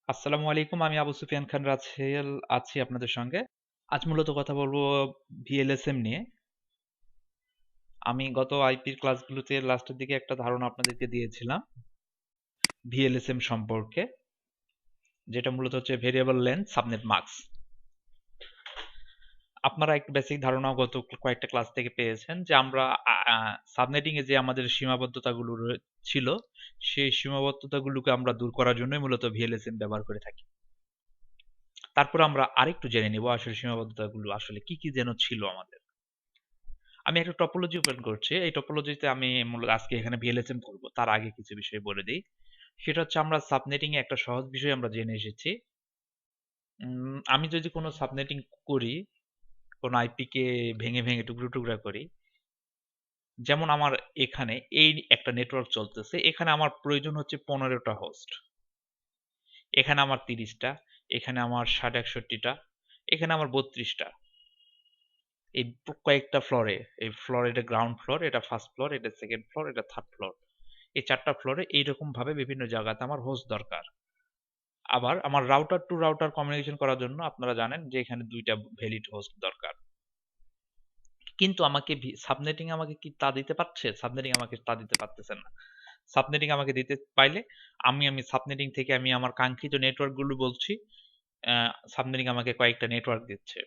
আসসালামু আলাইকুম। আমি আবু সুফিয়ান খান রাছেল আছি আপনাদের সঙ্গে। আজ মূলত কথা বলবো ভিএলএসএম নিয়ে। আমি গত আইপির ক্লাসগুলোতে লাস্টের দিকে একটা ধারণা আপনাদেরকে দিয়েছিলাম ভিএলএসএম সম্পর্কে, যেটা মূলত হচ্ছে ভেরিয়েবল লেন্থ সাবনেট মাস্ক। আপনারা একটু বেসিক ধারণা গত কয়েকটা ক্লাস থেকে পেয়েছেন যে আমরা সাবনেটিং এ যে আমাদের সীমাবদ্ধতাগুলো ছিল, সেই সীমাবদ্ধতাগুলোকে আমরা দূর করার জন্যই মূলত ভিএলএসএম ব্যবহার করে থাকি। তারপর আমরা আরেকটু জেনে নিব আসলে সীমাবদ্ধতাগুলো আসলে কি কি যেন ছিল আমাদের। আমি একটা টপোলজি ওপেন করছি। এই টপোলজিতে আমি মূলত আজকে এখানে ভিএলএসএম করব। তার আগে কিছু বিষয় বলে দেই। সেটা হচ্ছে আমরা সাবনেটিং এ একটা সহজ বিষয় আমরা জেনে এসেছি। আমি যদি কোনো সাবনেটিং করি, কোনো আইপি কে ভেঙে ভেঙে টুকরো টুকরা করি, যেমন আমার এখানে এই একটা নেটওয়ার্ক চলতেছে। এখানে আমার প্রয়োজন হচ্ছে 15টা হোস্ট। এখানে আমার 30টা, এখানে আমার 61টা, এখানে আমার 32টা। এই কয়েকটা ফ্লোরে, এই ফ্লোর, এটা গ্রাউন্ড ফ্লোর, এটা ফার্স্ট ফ্লোর, এটা সেকেন্ড ফ্লোর, এটা থার্ড ফ্লোর। এই 4টা ফ্লোরে এইরকম ভাবে বিভিন্ন জায়গাতে আমার হোস্ট দরকার। আবার আমার রাউটার টু রাউটার কমিউনিকেশন করার জন্য আপনারা জানেন যে এখানে 2টা ভ্যালিড হোস্ট দরকার। কিন্তু আমাকে সাবনেটিং আমাকে কি তা দিতে পারছে? সাবনেটিং আমাকে তা দিতে পারতেছে না। সাবনেটিং আমাকে দিতে পাইলে আমি সাবনেটিং থেকে আমি আমার কাঙ্ক্ষিত নেটওয়ার্কগুলো বলছি। সাবনেটিং আমাকে কয়েকটা নেটওয়ার্ক দিচ্ছে।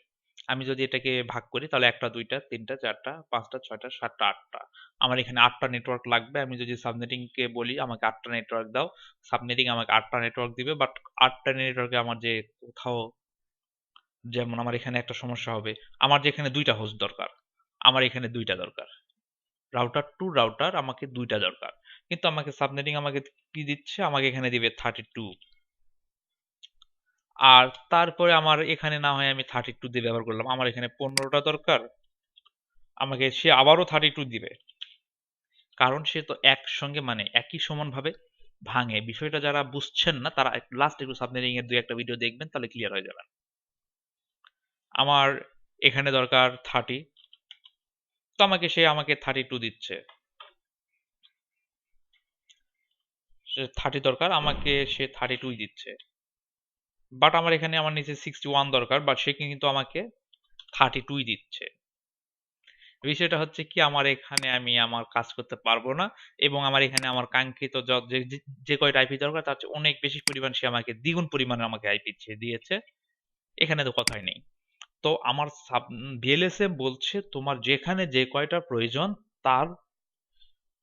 আমি যদি এটাকে ভাগ করি তাহলে 1টা, 2টা, 3টা, 4টা, 5টা, 6টা, 7টা, 8টা। আমার এখানে 8টা নেটওয়ার্ক লাগবে। আমি যদি সাবনেটিংকে বলি আমাকে 8টা নেটওয়ার্ক দাও, সাবনেটিং আমাকে 8টা নেটওয়ার্ক দিবে। বাট 8টা নেটওয়ার্কে আমার যে কোথাও, যেমন আমার এখানে একটা সমস্যা হবে। আমার যেখানে 2টা হোস্ট দরকার, আমার এখানে 2টা দরকার। রাউটার টু রাউটার আমাকে 2টা দরকার। কিন্তু আমাকে সাবনেটিং আমাকে কি দিচ্ছে? আমাকে এখানে দিবে 32। আর তারপরে আমার এখানে না হয় আমি 32 দিয়ে ব্যবহার করলাম। আমার এখানে 15টা দরকার। আমাকে সে আবারও 32 দিবে। কারণ সে তো একসঙ্গে মানে একই সমানভাবে ভাঙে। বিষয়টা যারা বুঝছেন না তারা লাস্ট একটু সাবনেটিং এর 2-একটা ভিডিও দেখবেন, তাহলে ক্লিয়ার হয়ে যাবেন। আমার এখানে দরকার 30, তো আমাকে 32 দিচ্ছে। সে 30 দরকার, আমাকে সে 32 দিচ্ছে। বাট আমার এখানে আমার নিচে 61 দরকার, বাট সে কিন্তু আমাকে 32 দিচ্ছে। বিষয়টা হচ্ছে কি, আমার এখানে আমি আমার কাজ করতে পারবো না, এবং আমার এখানে আমার কাঙ্ক্ষিত যে কয়টা আইপি দরকার তার চেয়ে অনেক বেশি পরিমাণ সে আমাকে দ্বিগুণ পরিমাণে আমাকে আইপি দিয়েছে। এখানে তো কথাই নেই। তো আমার ভিএলএসএম বলছে তোমার যেখানে যে কয়টা প্রয়োজন তার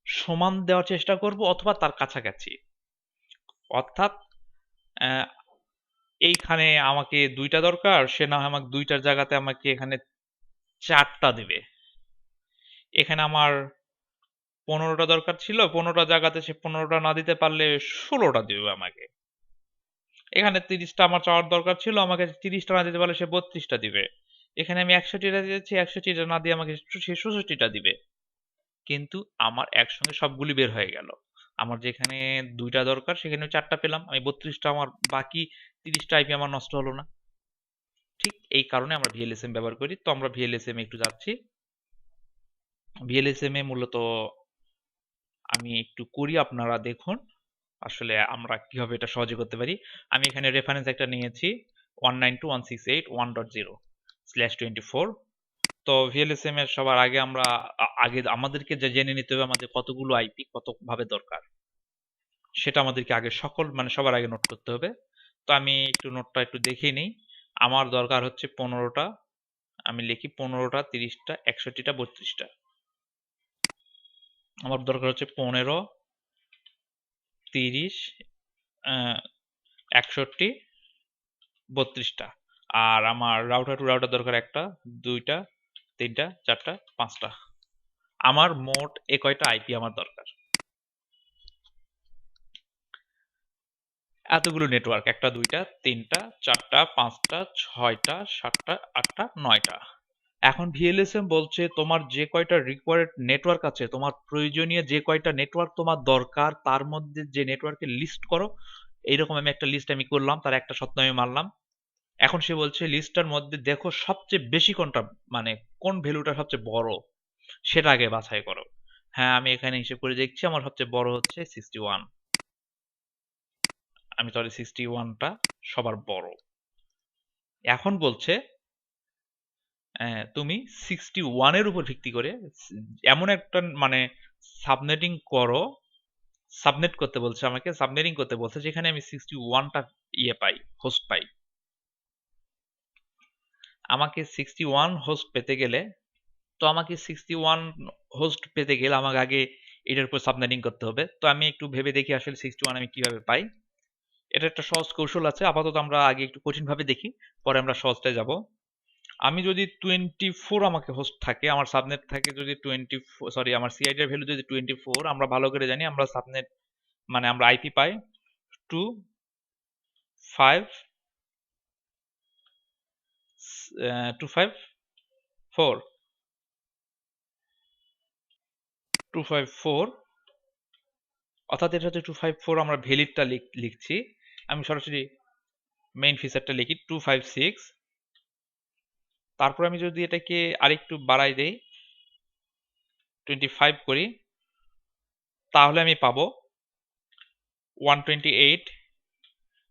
সমান দেওয়ার চেষ্টা করব অথবা তার কাছাকাছি। অর্থাৎ আহ, এইখানে আমাকে 2টা দরকার, সে না হয় আমাকে 2টার জায়গাতে আমাকে এখানে 4টা দিবে। এখানে আমার 15টা দরকার ছিল, 15টা জায়গাতে সে 15টা না দিতে পারলে 16টা দিবে আমাকে। এখানে 30টা আমার চাওয়ার দরকার ছিল, আমাকে 30টা না দিতে পারলে সে 32টা দিবে। এখানে আমি 61টা দিয়েছি, 61টা না দিয়ে আমাকে সে 64টা দিবে। কিন্তু আমার একসঙ্গে সবগুলি বের হয়ে গেল। আমার যেখানে 2টা দরকার সেখানে 4টা পেলাম, আমি 32টা, আমার বাকি 30টা আইপি আমার নষ্ট হলো না। ঠিক এই কারণে আমরা ভিএলএসএম ব্যবহার করি। তো আমরা ভিএলএসএম একটু যাচ্ছি। ভিএলএসএম এ মূলত আমি একটু করি, আপনারা দেখুন আসলে আমরা কিভাবে এটা সহজে করতে পারি। আমি এখানে রেফারেন্স একটা নিয়েছি 192.168.1.0/24। তো ভিএলএসএম এর সবার আগে আমরা আগে আমাদেরকে যে জেনে নিতে হবে আমাদের কতগুলো আইপি কত ভাবে দরকার, সেটা আমাদেরকে আগে সবার আগে নোট করতে হবে। তো আমি একটু নোটটা একটু দেখে নিই। আমার দরকার হচ্ছে 15টা। আমি লিখি 15টা, 30টা, 61টা, 32টা। আমার দরকার হচ্ছে 15, 30, 61, 32টা। আর আমার রাউটার টু রাউটার দরকার 1টা, 2টা, 3টা, 4টা, 5টা। আমার মোট এ কয়টা আইপি আমার দরকার? এতগুলো নেটওয়ার্ক, 1টা, 2টা, 3টা, 4টা, 5টা, 6টা, 7টা, 8টা, 9টা। এখন ভিএলএসএম বলছে তোমার যে কয়টা রিকোয়ার্ড নেটওয়ার্ক আছে, তোমার প্রয়োজনীয় যে কয়টা নেটওয়ার্ক তোমার দরকার তার মধ্যে যে নেটওয়ার্কের লিস্ট করো। এইরকম আমি একটা লিস্ট আমি করলাম, তার একটা সত্য আমি মারলাম। এখন সে বলছে লিস্টটার মধ্যে দেখো সবচেয়ে বেশি কোনটা, মানে কোন ভ্যালুটা সবচেয়ে বড়, সেটা আগে বাছাই করো। হ্যাঁ, আমি এখানে হিসেব করে দেখছি আমার সবচেয়ে বড় হচ্ছে 61। আমি তাহলে 61টা সবার বড়। এখন বলছে তুমি 61 এর উপর ভিত্তি করে এমন একটা মানে সাবনেটিং করো, সাবনেট করতে বলছে আমাকে, সাবনেটিং করতে বলছে যেখানে আমি 61টা ইয়ে পাই, হোস্ট পাই। আমাকে 61 হোস্ট পেতে গেলে, তো আমাকে 61 হোস্ট পেতে গেলে আমাকে আগে এটার উপর সাবনেটিং করতে হবে। তো আমি একটু ভেবে দেখি আসলে 61 আমি কিভাবে পাই। এটা একটা সহজ কৌশল আছে। আপাতত আমরা আগে একটু কঠিন ভাবে দেখি, পরে আমরা সহজটায় যাব। আমি যদি 24 আমাকে হোস্ট থাকে, আমার সাবনেট থাকে যদি 24, সরি আমার সিআইডি এর ভ্যালু যদি 24, আমরা ভালো করে জানি আমরা সাবনেট মানে আমরা আইপি পাই 2 5 254 254, অর্থাৎ এটা হচ্ছে 254, আমরা ভ্যালিডটা লিখছি। আমি সরাসরি মেইন ফিচারটা লিখি 256। তারপর আমি যদি এটাকে আরেকটু বাড়াই দেই, 25 করি, তাহলে আমি পাবো 128।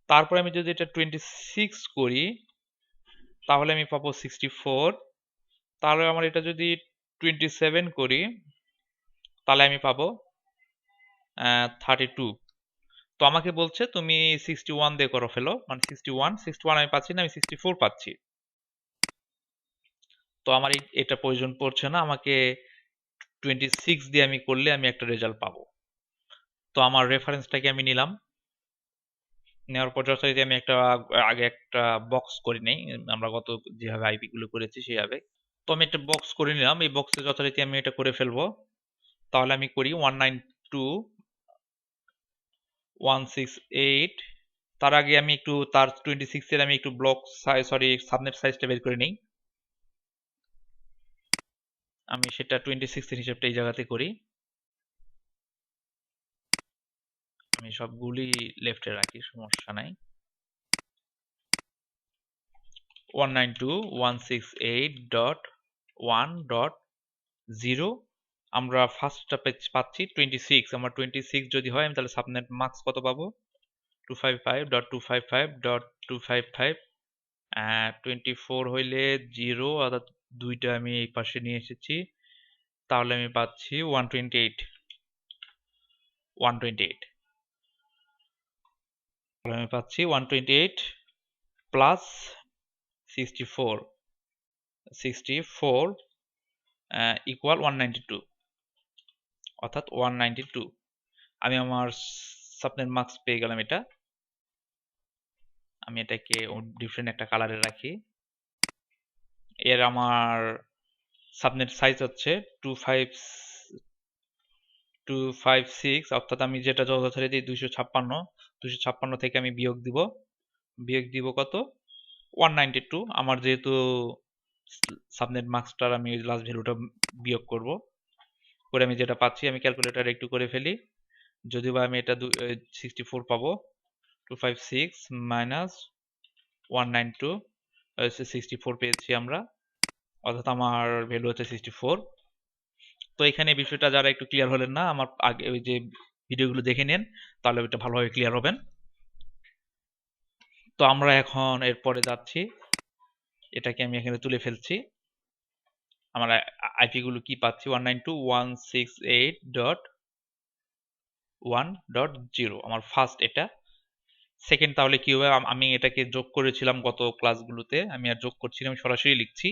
তারপরে আমি যদি এটা 26 করি, তাহলে আমি পাবো 64। তাহলে আমার এটা যদি 27 করি, তাহলে আমি পাবো 32। তো আমাকে বলছে তুমি 61 দিয়ে করে ফেলো, মানে 61 আমি পাচ্ছি না, আমি 64 পাচ্ছি। তো আমার এটা প্রয়োজন পড়ছে না, আমাকে 26 দিয়ে আমি করলে আমি একটা রেজাল্ট পাবো। তো আমার রেফারেন্সটাকে আমি নিলাম, নেওয়ার পর যথারীতি আমি আগে একটা বক্স করে নেই, আমরা গত যেভাবে আইপি গুলো করেছি সেইভাবে। তো আমি একটা বক্স করে নিলাম, এই বক্সে যথারীতি আমি এটা করে ফেলবো। তাহলে আমি করি 192.168। তার আগে আমি একটু তার 26 এর আমি একটু ব্লক সাইজ, সরি সাবনেট সাইজটা বের করে নিই। আমি সেটা 26 এর হিসাবটা এই জায়গাতে করি। আমি সবগুলি লেফটে রাখি, সমস্যা নাই। 192.168.1.0, আমরা ফার্স্টটা পাচ্ছি 26। আমার 26 যদি হয় আমি তাহলে সাবনেট মার্কস কত পাবো? 255.255.255। 24 হইলে 0, অর্থাৎ দুইটা আমি এই পাশে নিয়ে এসেছি, তাহলে আমি পাচ্ছি 128। তাহলে আমি পাচ্ছি 128 প্লাস 64 ইকুয়াল 192, অর্থাৎ 192। আমি আমার সাবনেট মার্কস পেয়ে গেলাম এটা। আমি এটাকে ডিফারেন্ট একটা কালারে রাখি। এর আমার সাবনেট সাইজ হচ্ছে 256, অর্থাৎ আমি যেটা যথারীতি 256 থেকে আমি বিয়োগ দিব কত? 192। আমার যেহেতু সাবনেট মার্কসটার আমি লাস্ট ভ্যালুটা বিয়োগ করব, করে আমি যেটা পাচ্ছি আমি ক্যালকুলেটর একটু করে ফেলি। যদিও বা আমি এটা 64 পাবো, 256 মাইনাস 192 হচ্ছে 64 পেয়েছি আমরা, অর্থাৎ আমার ভ্যালু হচ্ছে 64। তো এখানে বিষয়টা যারা একটু ক্লিয়ার হলেন না, আমার আগে ওই যে ভিডিওগুলো দেখে নেন, তাহলে এটা ভালোভাবে ক্লিয়ার হবেন। তো আমরা এখন এরপরে যাচ্ছি, এটাকে আমি এখানে তুলে ফেলছি। আমরা আইপি গুলো কি পাচ্ছি? 192.168.1.0 আমার ফার্স্ট এটা। সেকেন্ড তাহলে কি হবে? আমি এটাকে যোগ করেছিলাম গত ক্লাসগুলোতে, আমি আর যোগ করছি না, আমি সরাসরি লিখছি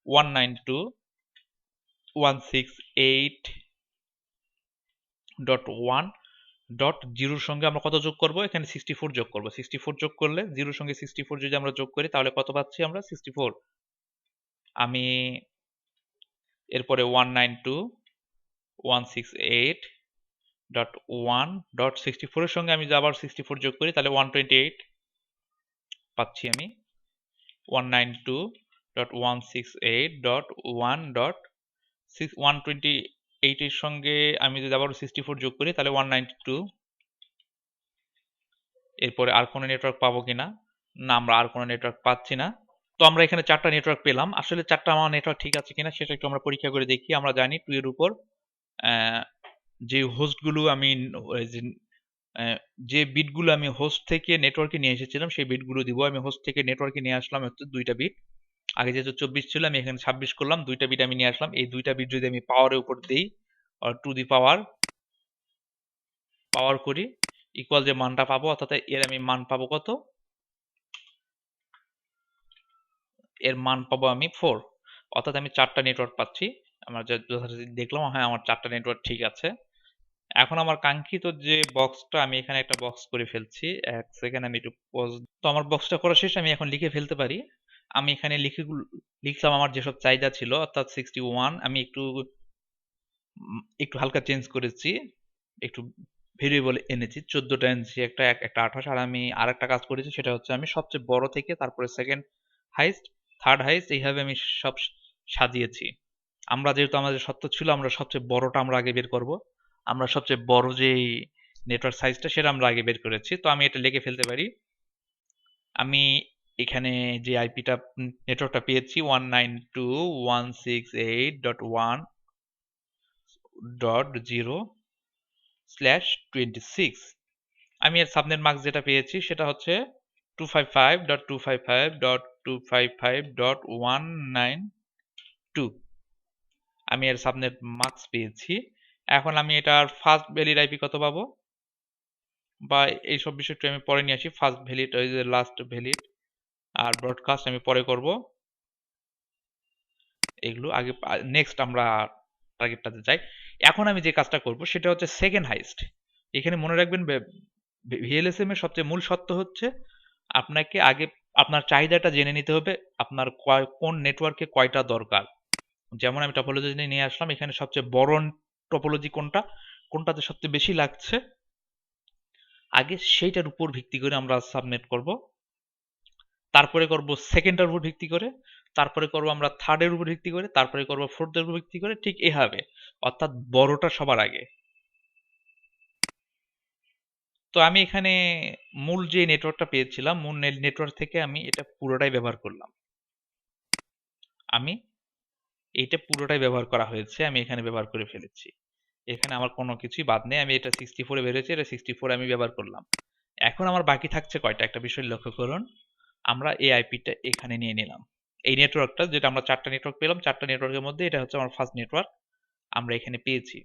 192.168.1.0 সঙ্গে আমরা কত যোগ করব? এখানে 64 যোগ করব। 64 যোগ করলে 0 সঙ্গে 64 যদি আমরা যোগ করি তাহলে কত পাচ্ছি আমরা? 64। আমি এরপরে 192.168.1.64 এর সঙ্গে আমি যদি আবার 64 যোগ করি তাহলে 128 পাচ্ছি আমি। 192.168.1.128 এর সঙ্গে আমি যদি আবার 64 যোগ করি তাহলে 192। এরপরে আর কোনো নেটওয়ার্ক পাবো কিনা? না, আমরা আর কোনো নেটওয়ার্ক পাচ্ছি না। তো আমরা এখানে 4টা নেটওয়ার্ক পেলাম। আসলে 4টা আমার নেটওয়ার্ক ঠিক আছে কিনা সেটা একটু আমরা পরীক্ষা করে দেখি। আমরা জানি 2 এর উপর যে হোস্টগুলো আমি আহ, যে বিটগুলো আমি হোস্ট থেকে নেটওয়ার্কে নিয়ে এসেছিলাম সেই বিটগুলো দিব। আমি হোস্ট থেকে নেটওয়ার্কে নিয়ে আসলাম হচ্ছে 2টা বিট। আগে যেহেতু 24 ছিল আমি এখানে 26 করলাম, 2টা বিট আমি নিয়ে আসলাম। এই 2টা বিট যদি আমি পাওয়ারের উপর দিই, আর টু দি পাওয়ার পাওয়ার করি, ইকুয়াল যে মানটা পাবো, অর্থাৎ এর আমি মান পাবো কত, এর মান পাবো আমি 4। অর্থাৎ আমি 4টা নেটওয়ার্ক পাচ্ছি। আমরা যথারীতি দেখলাম, হ্যাঁ আমার 4টা নেটওয়ার্ক ঠিক আছে। এখন আমার কাঙ্ক্ষিত যে বক্সটা, আমি এখানে একটা বক্স করে ফেলছি। এক সেকেন্ড আমি একটু পজ। তো আমার বক্সটা করা শেষ, আমি এখন লিখে ফেলতে পারি। আমি এখানে লিখলাম আমার যেসব চাহিদা ছিল, অর্থাৎ 61। আমি একটু হালকা চেঞ্জ করেছি, একটু ভেরিয়েবল এনেছি, 14টা এনেছি, একটা 28। আর আমি আর একটা কাজ করেছি, সেটা হচ্ছে আমি সবচেয়ে বড় থেকে তারপরে সেকেন্ড হাইস্ট, থার্ড হাইস্ট, এইভাবে আমি সব সাজিয়েছি। আমরা যেহেতু আমাদের সত্য ছিল, আমরা সবচেয়ে বড়টা আমরা আগে বের করব। আমরা সবচেয়ে বড় যে নেটওয়ার্ক সাইজটা সেটা আমরা আগে বের করেছি। তো আমি এটা লিখে ফেলতে পারি। আমি এখানে যে আইপিটা নেটওয়ার্কটা পেয়েছি 192.168.1.0/26, আমি এর সাবনেট মাস্ক যেটা পেয়েছি সেটা হচ্ছে 255.255.255.192। আমি এর সাবনেট মাস্ক পেয়েছি। এখন আমি এটার ফার্স্ট ভ্যালিড আইপি কত পাবো, বা এইসব বিষয়টা আমি পরে নিয়ে আসি। ফার্স্ট ভ্যালিড, ওই যে লাস্ট ভ্যালিড আর ব্রডকাস্ট আমি পরে করব। এগুলো আগে, নেক্সট আমরা টার্গেটটাতে যাই। এখন আমি যে কাজটা করব সেটা হচ্ছে সেকেন্ড হাইস্ট। এখানে মনে রাখবেন, ভিএলএসএম এর সবচেয়ে মূল সত্য হচ্ছে আপনাকে আগে আপনার চাহিদাটা জেনে নিতে হবে, আপনার কোন নেটওয়ার্কে কয়টা দরকার। যেমন আমি টপোলজি নিয়ে আসলাম, এখানে সবচেয়ে বড় টপোলজি কোনটা, কোনটাতে সবচেয়ে বেশি লাগছে, আগে সেইটার উপর ভিত্তি করে আমরা সাবমিট করব। তারপরে করব সেকেন্ডের উপর ভিত্তি করে, তারপরে করব আমরা থার্ডের উপর ভিত্তি করে, তারপরে করব ফোর্থের উপর ভিত্তি করে, ঠিক এভাবে। অর্থাৎ বড়টা সবার আগে। তো আমি এখানে মূল যে নেটওয়ার্কটা পেয়েছিলাম, মূল নেটওয়ার্ক থেকে আমি এটা পুরোটাই ব্যবহার করলাম। আমি এইটা পুরোটাই ব্যবহার করা হয়েছে, আমি এখানে ব্যবহার করে ফেলেছি। এখানে আমার কোনো কিছুই বাদ নেই। আমি এটা 64 বেরোচ্ছে, এটা 64 আমি ব্যবহার করলাম। এখন আমার বাকি থাকছে কয়টা, একটা বিষয় লক্ষ্য করুন। আমরা এই আইপিটা এখানে নিয়ে নিলাম। এই নেটওয়ার্কটা, যেটা আমরা 4টা নেটওয়ার্ক পেলাম, 4টা নেটওয়ার্কের মধ্যে এটা হচ্ছে আমার ফার্স্ট নেটওয়ার্ক, আমরা এখানে পেয়েছি।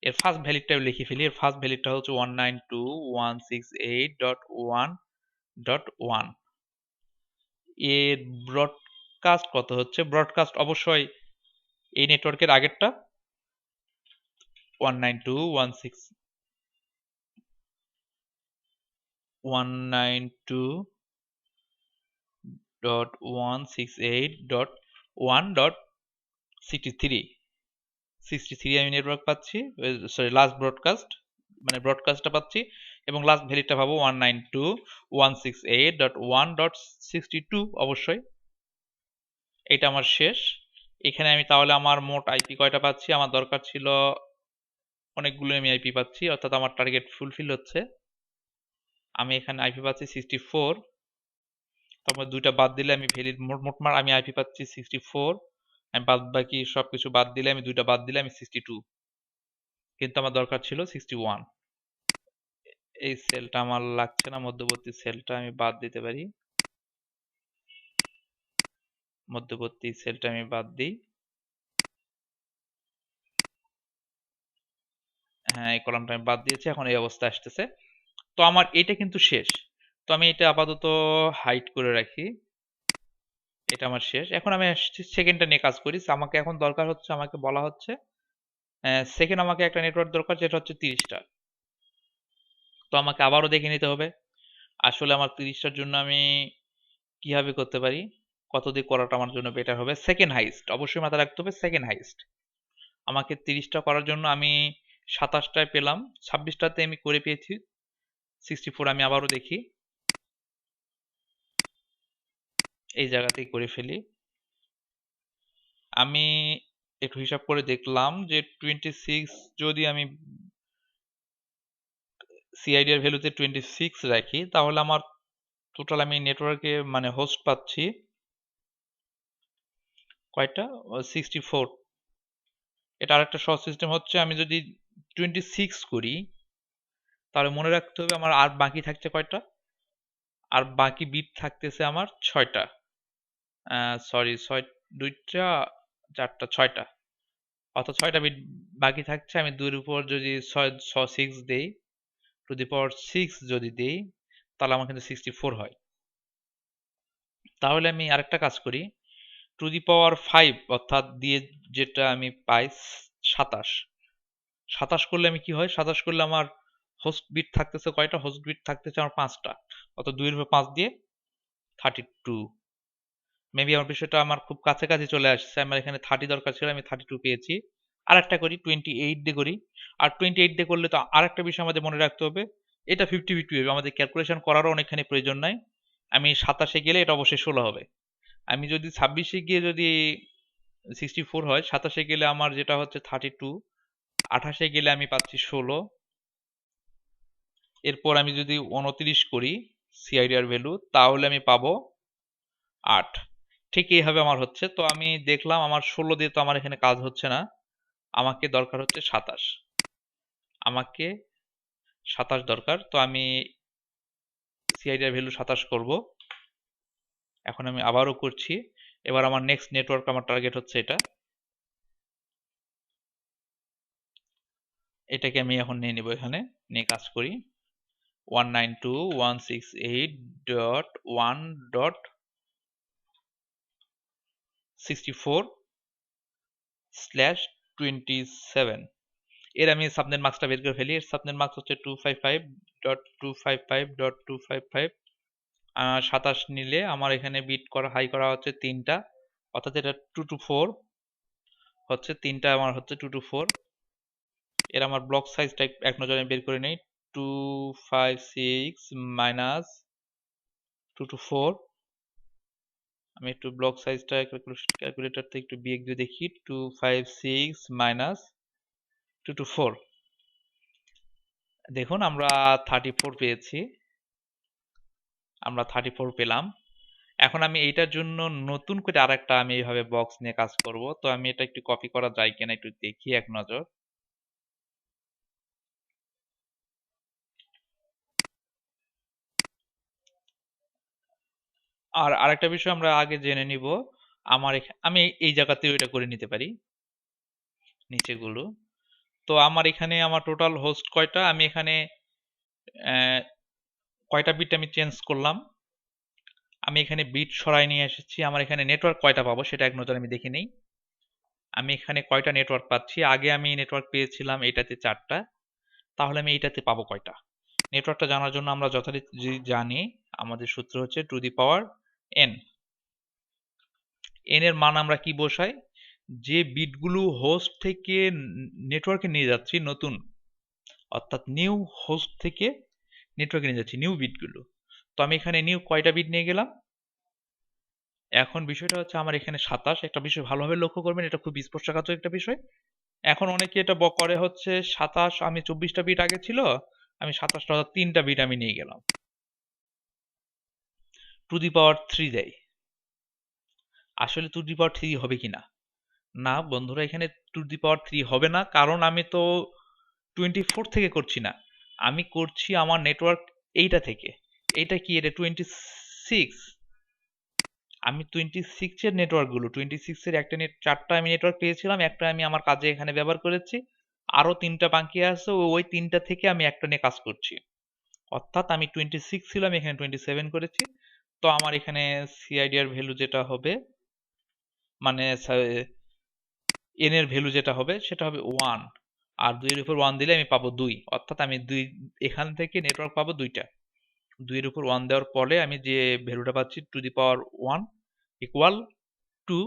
এর ফার্স্ট ভ্যালিডটা লিখে ফেলি। এর ফার্স্ট ভ্যালিডটা হচ্ছে 192.168.1.1। এর ব্রডকাস্ট কত হচ্ছে, ব্রডকাস্ট অবশ্যই এই নেটওয়ার্কের আগেরটা 192.168.1.63, 63 আমি নেটওয়ার্ক পাচ্ছি, সরি লাস্ট ব্রডকাস্ট, মানে ব্রডকাস্টটা পাচ্ছি। এবং লাস্ট ভ্যালিডটা পাবো 192.168.1.62 অবশ্যই। এটা আমার শেষ। এখানে আমি তাহলে আমার মোট আইপি কয়টা পাচ্ছি, আমার দরকার ছিল অনেকগুলো, আমি আইপি পাচ্ছি, অর্থাৎ আমার টার্গেট ফুলফিল হচ্ছে। আমি এখানে আইপি পাচ্ছি 64, তারপর 2টা বাদ দিলে আমি ভ্যালিড মোট আমি আইপি পাচ্ছি 64। আমি বাদ বাকি সবকিছু বাদ দিলে, আমি 2টা বাদ দিলে আমি 62, কিন্তু আমার দরকার ছিল 61। এই সেলটা আমার লাগছে না, মধ্যবর্তী সেলটা আমি বাদ দিতে পারি, মধ্যবর্তী সেলটা আমি বাদ দিই। হ্যাঁ, এই কলামটা আমি বাদ দিয়েছি, এখন এই অবস্থা আসতেছে। তো আমার এটা কিন্তু শেষ। তো আমি এটা আপাতত হাইড করে রাখি। এটা আমার শেষ। এখন আমি সেকেন্ডটা নিয়ে কাজ করি। আমাকে এখন দরকার হচ্ছে, আমাকে বলা হচ্ছে সেকেন্ড আমাকে একটা নেটওয়ার্ক দরকার, যেটা হচ্ছে 30টা। তো আমাকে আবারও দেখে নিতে হবে আসলে আমার 30টার জন্য আমি কিভাবে করতে পারি, কত দিয়ে করাটা আমার জন্য বেটার হবে। সেকেন্ড হাইস্ট অবশ্যই মাথায় রাখতে হবে, সেকেন্ড হাইস্ট। আমাকে 30টা করার জন্য আমি 27টায় পেলাম, 26টাতে আমি করে পেয়েছি 64। আমি আবারও দেখি, এই জায়গাতেই করে ফেলি। আমি একটু হিসাব করে দেখলাম যে 26 যদি আমি সিআইডি এর ভ্যালুতে 26 রাখি, তাহলে আমার টোটাল আমি নেটওয়ার্কে মানে হোস্ট পাচ্ছি কয়টা, 64। এটা আরেকটা সহজ সিস্টেম হচ্ছে, আমি যদি 26 করি, তাহলে মনে রাখতে হবে আমার আর বাকি থাকছে কয়টা, আর বাকি বিট থাকতেছে আমার 6টা, সরি 2টা 4টা 6টা, অর্থাৎ 6টা বিট বাকি থাকছে। আমি 2 এর উপর যদি 6 দেই, টু দি পাওয়ার 6 যদি দেই, তাহলে আমার কিন্তু 64 হয়। তাহলে আমি আরেকটা কাজ করি, টু দি পাওয়ার 5 অর্থাৎ দিয়ে যেটা আমি পাই 27, 27 করলে আমি কি হয়, 27 করলে আমার হোস্ট বিট থাকতেছে কয়টা, হোস্ট বিট থাকতেছে আমার 5টা, অর্থাৎ 2 এর উপর 5 দিয়ে 32। মেবি আমার বিষয়টা আমার খুব কাছাকাছি চলে আসছে, আমার এখানে 30 দরকার ছিল, আমি 32 পেয়েছি। আর একটা করি 28 দিয়ে করি, আর 28 দিয়ে করলে তো আর একটা বিষয় আমাদের মনে রাখতে হবে, এটা 50-50 হবে, আমাদের ক্যালকুলেশন করারও অনেকখানি প্রয়োজন নাই। আমি 27-এ গেলে এটা অবশ্যই 16 হবে। আমি যদি 26-এ গিয়ে যদি 64 হয়, 27-এ গেলে আমার যেটা হচ্ছে 32, 28-এ গেলে আমি পাচ্ছি 16। এরপর আমি যদি 29 করি সিআইডিআর ভ্যালু, তাহলে আমি পাবো 8। ঠিক এইভাবে আমার হচ্ছে। তো আমি দেখলাম আমার 16 দিয়ে তো আমার এখানে কাজ হচ্ছে না, আমাকে দরকার হচ্ছে 27, আমাকে 27 দরকার। তো আমি সিআইডিআর ভ্যালু 27 করব। এখন আমি আবারও করছি। এবার আমার নেক্সট নেটওয়ার্ক, আমার টার্গেট হচ্ছে এটা, এটাকে আমি এখন নিয়ে নিব, এখানে নিয়ে কাজ করি। 192.168.1.64/27। এর আমি সাবনেট মার্কসটা বের করে ফেলি। এর সাবনেট মার্কস হচ্ছে 255.255.255। 27 নিলে আমার এখানে বিট করা হাই করা হচ্ছে 3টা, অর্থাৎ এটা 224 হচ্ছে, 3টা আমার হচ্ছে 224। এর আমার ব্লক সাইজটা এক নজরে বের করে নেই, 256 মাইনাস 224। আমি একটু ব্লক সাইজটা ক্যালকুলেটর থেকে একটু বিয়োগ দিয়ে দেখি, 256 মাইনাস 224, দেখুন আমরা 34 পেয়েছি, আমরা 34 পেলাম। এখন আমি এইটার জন্য নতুন করে আরেকটা আমি এইভাবে বক্স নিয়ে কাজ করব। তো আমি এটা একটু কপি করা যায় কিনা একটু দেখি এক নজর। আর আরেকটা বিষয় আমরা আগে জেনে নিব, আমার আমি এই জায়গাতেও এটা করে নিতে পারি নিচেগুলো। তো আমার এখানে আমার টোটাল হোস্ট কয়টা, আমি এখানে কয়টা বিট আমি চেঞ্জ করলাম, আমি এখানে বিট সরাই নিয়ে এসেছি। আমার এখানে নেটওয়ার্ক কয়টা পাবো সেটা এক নজর আমি দেখে নেই। আমি এখানে কয়টা নেটওয়ার্ক পাচ্ছি, আগে আমি নেটওয়ার্ক পেয়েছিলাম এটাতে 4টা, তাহলে আমি এইটাতে পাবো কয়টা। নেটওয়ার্কটা জানার জন্য আমরা যথারীতি জানি, আমাদের সূত্র হচ্ছে to the power N. N এর মান আমরা কি বসাই, যে বিটগুলো হোস্ট থেকে নেটওয়ার্কে নিয়ে যাচ্ছি নতুন, অর্থাৎ নিউ হোস্ট থেকে নেটওয়ার্কে নিয়ে যাচ্ছি নিউ বিটগুলো। তো আমি এখানে নিউ কয়টা বিট নিয়ে গেলাম। এখন বিষয়টা হচ্ছে আমার এখানে 27, একটা বিষয় ভালোভাবে লক্ষ্য করবেন, এটা খুব স্পর্শকাতর একটা বিষয়। এখন অনেকে এটা করে হচ্ছে 27, আমি 24টা বিট আগে ছিল, আমি 27টা অর্থাৎ 3টা বিট আমি নিয়ে গেলাম, টু দি পাওয়ার 3 দেয়। আসলে টু দি পাওয়ার 3 হবে কিনা, না বন্ধুরা, এখানে টু দি পাওয়ার 3 হবে না, কারণ আমি তো 24 থেকে করছি না, আমি করছি আমার নেটওয়ার্ক এইটা থেকে। এইটা কি, এটা 26। আমি 26 এর নেটওয়ার্কগুলো, 26 এর একটা 4টা আমি নেটওয়ার্ক পেয়েছিলাম, একটা আমি আমার কাজে এখানে ব্যবহার করেছি, আরো 3টা বাকি আছে, ওই 3টা থেকে আমি একটা নিয়ে কাজ করছি। অর্থাৎ আমি 26 ছিলাম, এখানে 27 করেছি। তো আমার এখানে সিআইডিআর ভ্যালু যেটা হবে, মানে এন এর ভ্যালু যেটা হবে সেটা হবে 1, আর 2 এর উপর 1 দিলে আমি পাবো 2, অর্থাৎ আমি 2 এখান থেকে নেটওয়ার্ক পাবো 2টা। 2 এর উপর 1 দেওয়ার পরে আমি যে ভ্যালুটা পাচ্ছি to the power 1 equal to,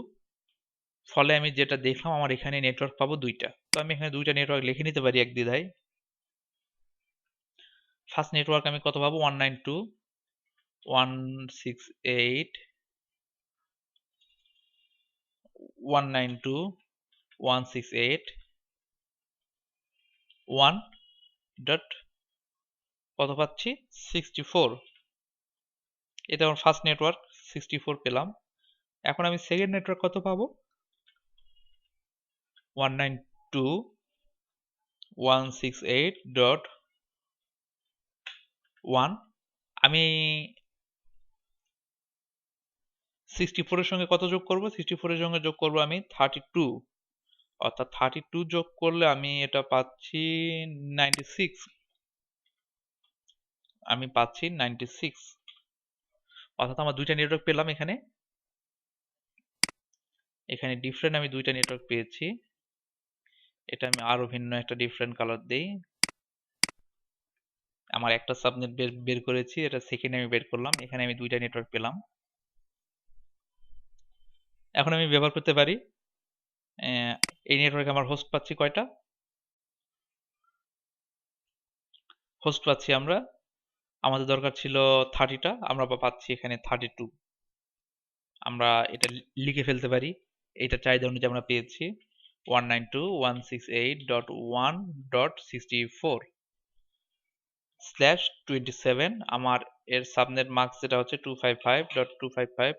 ফলে আমি যেটা দেখলাম আমার এখানে নেটওয়ার্ক পাবো 2টা। তো আমি এখানে 2টা নেটওয়ার্ক লিখে নিতে পারি এক দ্বিধায়। ফার্স্ট নেটওয়ার্ক আমি কত পাবো, 192.168 1 ডট কত পাচ্ছি, 64। এটা আমার ফার্স্ট নেটওয়ার্ক, 64 পেলাম। এখন আমি সেকেন্ড নেটওয়ার্ক কত পাবো, 192.168.1.64 1 আমি 64 এর সঙ্গে কত যোগ করব? 64 এর সঙ্গে যোগ করব আমি 32, অর্থাৎ 32 যোগ করলে আমি এটা পাচ্ছি 96। আমি পাচ্ছি 96, অর্থাৎ আমার দুইটা নেটওয়ার্ক পেলাম এখানে। এখানে ডিফারেন্ট আমি দুইটা নেটওয়ার্ক পেয়েছি। এটা আমি আরো ভিন্ন একটা ডিফারেন্ট কালার দেই। আমার একটা সাবনেট বের করেছি, এটা সেকেন্ড আমি বের করলাম। এখানে আমি দুইটা নেটওয়ার্ক পেলাম। এখন আমি ব্যবহার করতে পারি। এই নেটওয়ার্কে আমার হোস্ট পাচ্ছি কয়টা? হোস্ট পাচ্ছি আমরা, আমাদের দরকার ছিল 30টা, আমরা পাচ্ছি এখানে 32। আমরা এটা লিখে ফেলতে পারি। এটা চাহিদা অনুযায়ী আমরা পেয়েছি 192.168.1.64/27। আমার এর সাবনেট মাস্ক যেটা হচ্ছে 255.255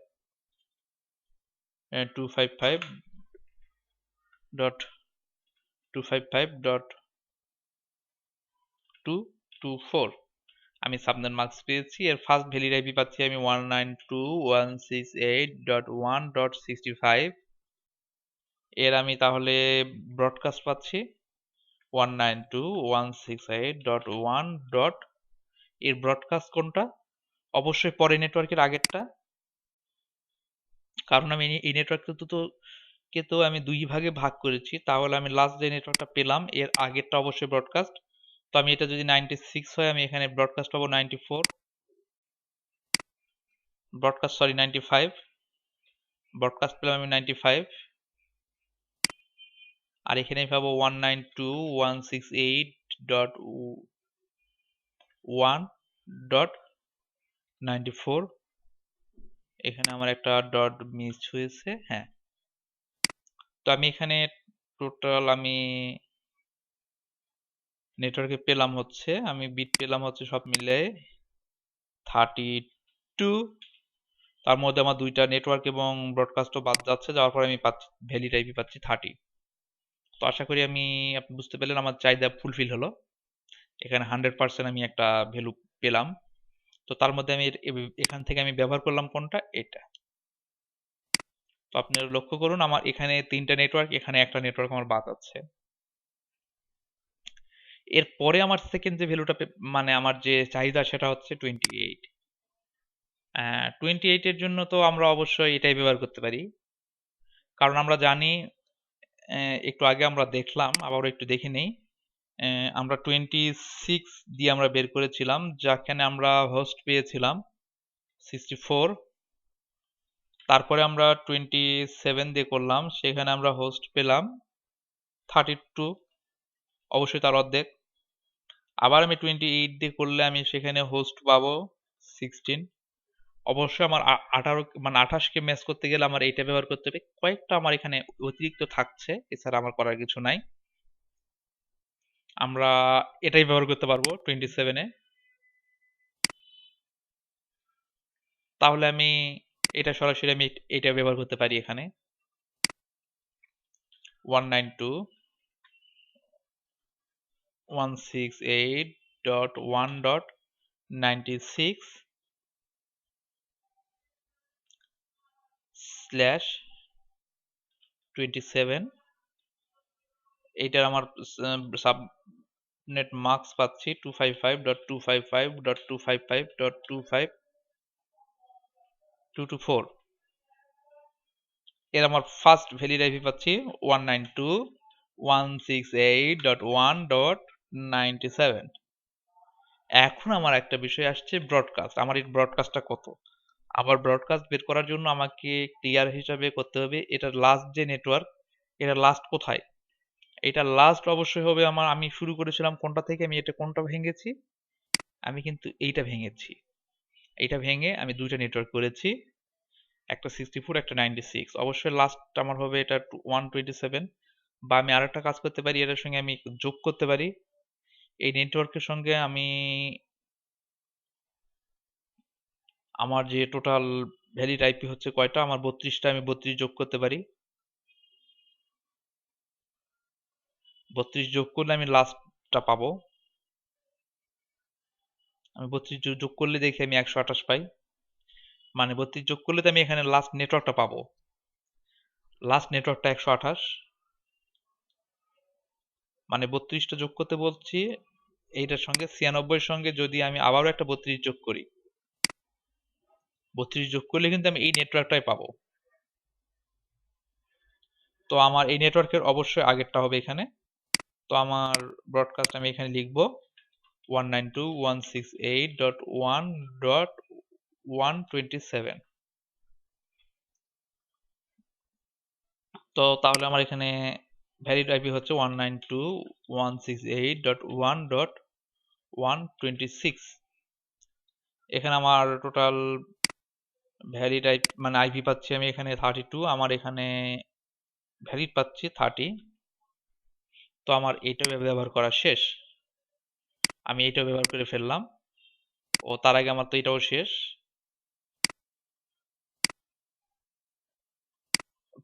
255.255.224। আমি সাবনেট মাস্ক পেয়েছি। এর ফার্স্ট ভ্যালিড আইপি পাচ্ছি আমি 192.168.1.65। এর আমি তাহলে ব্রডকাস্ট পাচ্ছি 192.168.1. এর ব্রডকাস্ট কোনটা? অবশ্যই পরে নেটওয়ার্কের আগেরটা, কারণ আমি এই নেটওয়ার্ককে তো আমি দুই ভাগে ভাগ করেছি। তাহলে আমি লাস্ট যে নেটওয়ার্কটা পেলাম এর আগেরটা অবশ্যই ব্রডকাস্ট। তো আমি এটা যদি 96 হয়, আমি এখানে ব্রডকাস্ট পাবো 94, ব্রডকাস্ট 95, ব্রডকাস্ট পেলাম আমি 95। আর এখানে আমি পাবো 192.168.1.94। এখানে আমার একটা ডট মিস হয়েছে, হ্যাঁ। তো আমি এখানে টোটাল আমি নেটওয়ার্কে পেলাম হচ্ছে, আমি বিট পেলাম হচ্ছে সব মিলে 32। তার মধ্যে আমার দুইটা নেটওয়ার্ক এবং ব্রডকাস্টও বাদ যাচ্ছে, যাওয়ার পরে আমি পাচ্ছি ভ্যালিড আইপি পাচ্ছি 30। তো আশা করি আপনি বুঝতে পারলেন আমার চাহিদা ফুলফিল হলো। এখানে 100% আমি একটা ভ্যালু পেলাম। তো তার মধ্যে আমি এখান থেকে আমি ব্যবহার করলাম কোনটা? এটা। তো আপনারা লক্ষ্য করুন আমার এখানে তিনটা নেটওয়ার্ক, এখানে একটা নেটওয়ার্ক আমার বাদ আছে। এরপরে আমার সেকেন্ড যে ভ্যালুটা মানে আমার যে চাহিদা সেটা হচ্ছে 28। 28 এর জন্য তো আমরা অবশ্যই এটাই ব্যবহার করতে পারি, কারণ আমরা জানি একটু আগে আমরা দেখলাম, আবার একটু দেখে নেই। আমরা 26 দিয়ে আমরা বের করেছিলাম, যেখানে আমরা হোস্ট পেয়েছিলাম 64। তারপরে আমরা 27 দিয়ে করলাম, সেখানে আমরা হোস্ট পেলাম 32, অবশ্যই তার অর্ধেক। আবার আমি 28 দিয়ে করলে আমি সেখানে হোস্ট পাবো 16। অবশ্যই আমার 18 মানে 28কে ম্যাচ করতে গেলে আমার এইটা ব্যবহার করতে হবে। কয়েকটা আমার এখানে অতিরিক্ত থাকছে, এছাড়া আমার করার কিছু নাই। আমরা এটাই ব্যবহার করতে পারবো 27-এ। তাহলে আমি এটা সরাসরি আমি এটা ব্যবহার করতে পারি এখানে 192.168.1.96/27। এইটার আমার সাবনেট মাস্ক পাচ্ছি 255.255.255.254। এর আমার ফার্স্ট ভ্যালিড আইপি পাচ্ছি 192.168.1.97। এখন আমার একটা বিষয় আসছে ব্রডকাস্ট। আমার এই ব্রডকাস্টটা কত? আবার ব্রডকাস্ট বের করার জন্য আমাকে ক্লিয়ার হিসাবে করতে হবে এটার লাস্ট যে নেটওয়ার্ক, এটা লাস্ট কোথায়? এটা লাস্ট অবশ্যই হবে আমার, আমি শুরু করেছিলাম কোনটা থেকে, আমি এটা কোনটা ভেঙেছি? আমি কিন্তু এইটা ভেঙেছি। এইটা ভেঙে আমি দুইটা নেটওয়ার্ক করেছি, একটা 64 একটা 96। অবশ্যই লাস্ট আমার হবে এটা 127। বা আমি আরেকটা কাজ করতে পারি, এটার সঙ্গে আমি যোগ করতে পারি। এই নেটওয়ার্কের সঙ্গে আমি আমার যে টোটাল ভ্যালিড আইপি হচ্ছে কয়টা, আমার 32টা, আমি 32 যোগ করতে পারি। 32 যোগ করলে আমি লাস্টটা পাবো। আমি 32 যোগ করলে দেখি আমি 128 পাই। মানে 32 যোগ করলে তো আমি এখানে লাস্ট নেটওয়ার্কটা পাবো। লাস্ট নেটওয়ার্কটা 128, মানে 32টা যোগ করতে বলছি এইটার সঙ্গে 96 সঙ্গে যদি আমি আবারও একটা 32 যোগ করি, 32 যোগ করলে কিন্তু আমি এই নেটওয়ার্কটাই পাবো। তো আমার এই নেটওয়ার্কের অবশ্যই আগেরটা হবে এখানে। তো আমার ব্রডকাস্ট আমি এখানে লিখবো 192.168.1.127। তো তাহলে আমার এখানে ভ্যালিড আইপি হচ্ছে 192.168.1.126। এখানে আমার টোটাল ভ্যালিড আইপি মানে আইপি পাচ্ছি আমি এখানে 32, আমার এখানে ভ্যালিড পাচ্ছি 30। তো আমার এইটাও ব্যবহার করা শেষ, আমি এইটাও ব্যবহার করে ফেললাম। ও তার আগে আমার তো এটাও শেষ।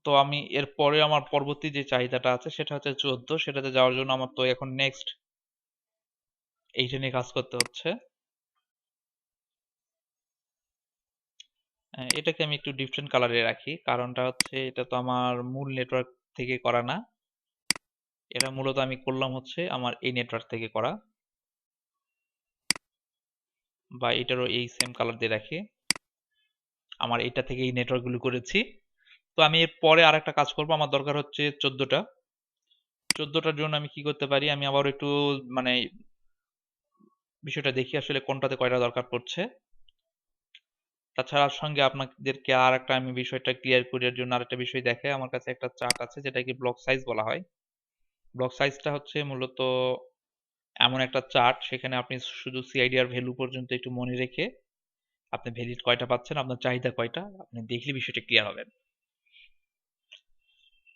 তো আমি এরপরে আমার পরবর্তী যে চাহিদাটা আছে সেটা হচ্ছে 14, সেটাতে যাওয়ার জন্য আমার তো এখন নেক্সট এইটা নিয়ে কাজ করতে হচ্ছে। এটাকে আমি একটু ডিফারেন্ট কালারে রাখি, কারণটা হচ্ছে এটা তো আমার মূল নেটওয়ার্ক থেকে করা না, এটা মূলত আমি করলাম হচ্ছে আমার এই নেটওয়ার্ক থেকে করা। বা এটারও এই সেম কালার দিয়ে রাখি, আমার এটা থেকে এই নেটওয়ার্কগুলো করেছি। তো আমি এর পরে আর একটা কাজ করব, আমার দরকার হচ্ছে 14টা। 14টার জন্য আমি কি করতে পারি, আমি আবার একটু মানে বিষয়টা দেখি আসলে কোনটাতে কয়টা দরকার পড়ছে। তাছাড়া সঙ্গে আপনাদেরকে আর একটা আমি বিষয়টা ক্লিয়ার করার জন্য আরেকটা বিষয় দেখে, আমার কাছে একটা চার্ট আছে যেটাকে ব্লক সাইজ বলা হয়। ব্লক সাইজটা হচ্ছে মূলত এমন একটা চার্ট, সেখানে আপনি শুধু সিআইডিআর ভ্যালু পর্যন্ত একটু মনে রেখে আপনি ভ্যালিড কয়টা পাচ্ছেন, আপনার চাহিদা কয়টা, আপনি দেখলে বিষয়টা ক্লিয়ার হবেন।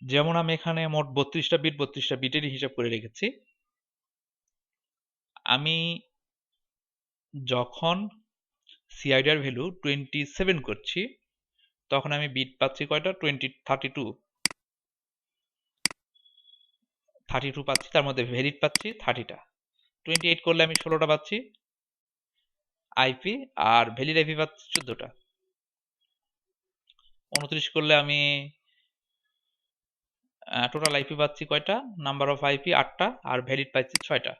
যেমন আমি এখানে মোট 32টা বিটেরই হিসাব করে রেখেছি। আমি যখন সিআইডিআর ভ্যালু 27 করছি তখন আমি বিট পাচ্ছি কয়টা, 32 পাচ্ছি, তার মধ্যে ভ্যালিড পাচ্ছি 30টা। 28 করলে আমি 16টা পাচ্ছি আইপি, আর ভ্যালিড আইপি পাচ্ছি 14টা। 29 করলে আমি টোটাল আইপি পাচ্ছি কয়টা, নাম্বার অফ আইপি 8টা, আর ভ্যালিড পাচ্ছি 6টা।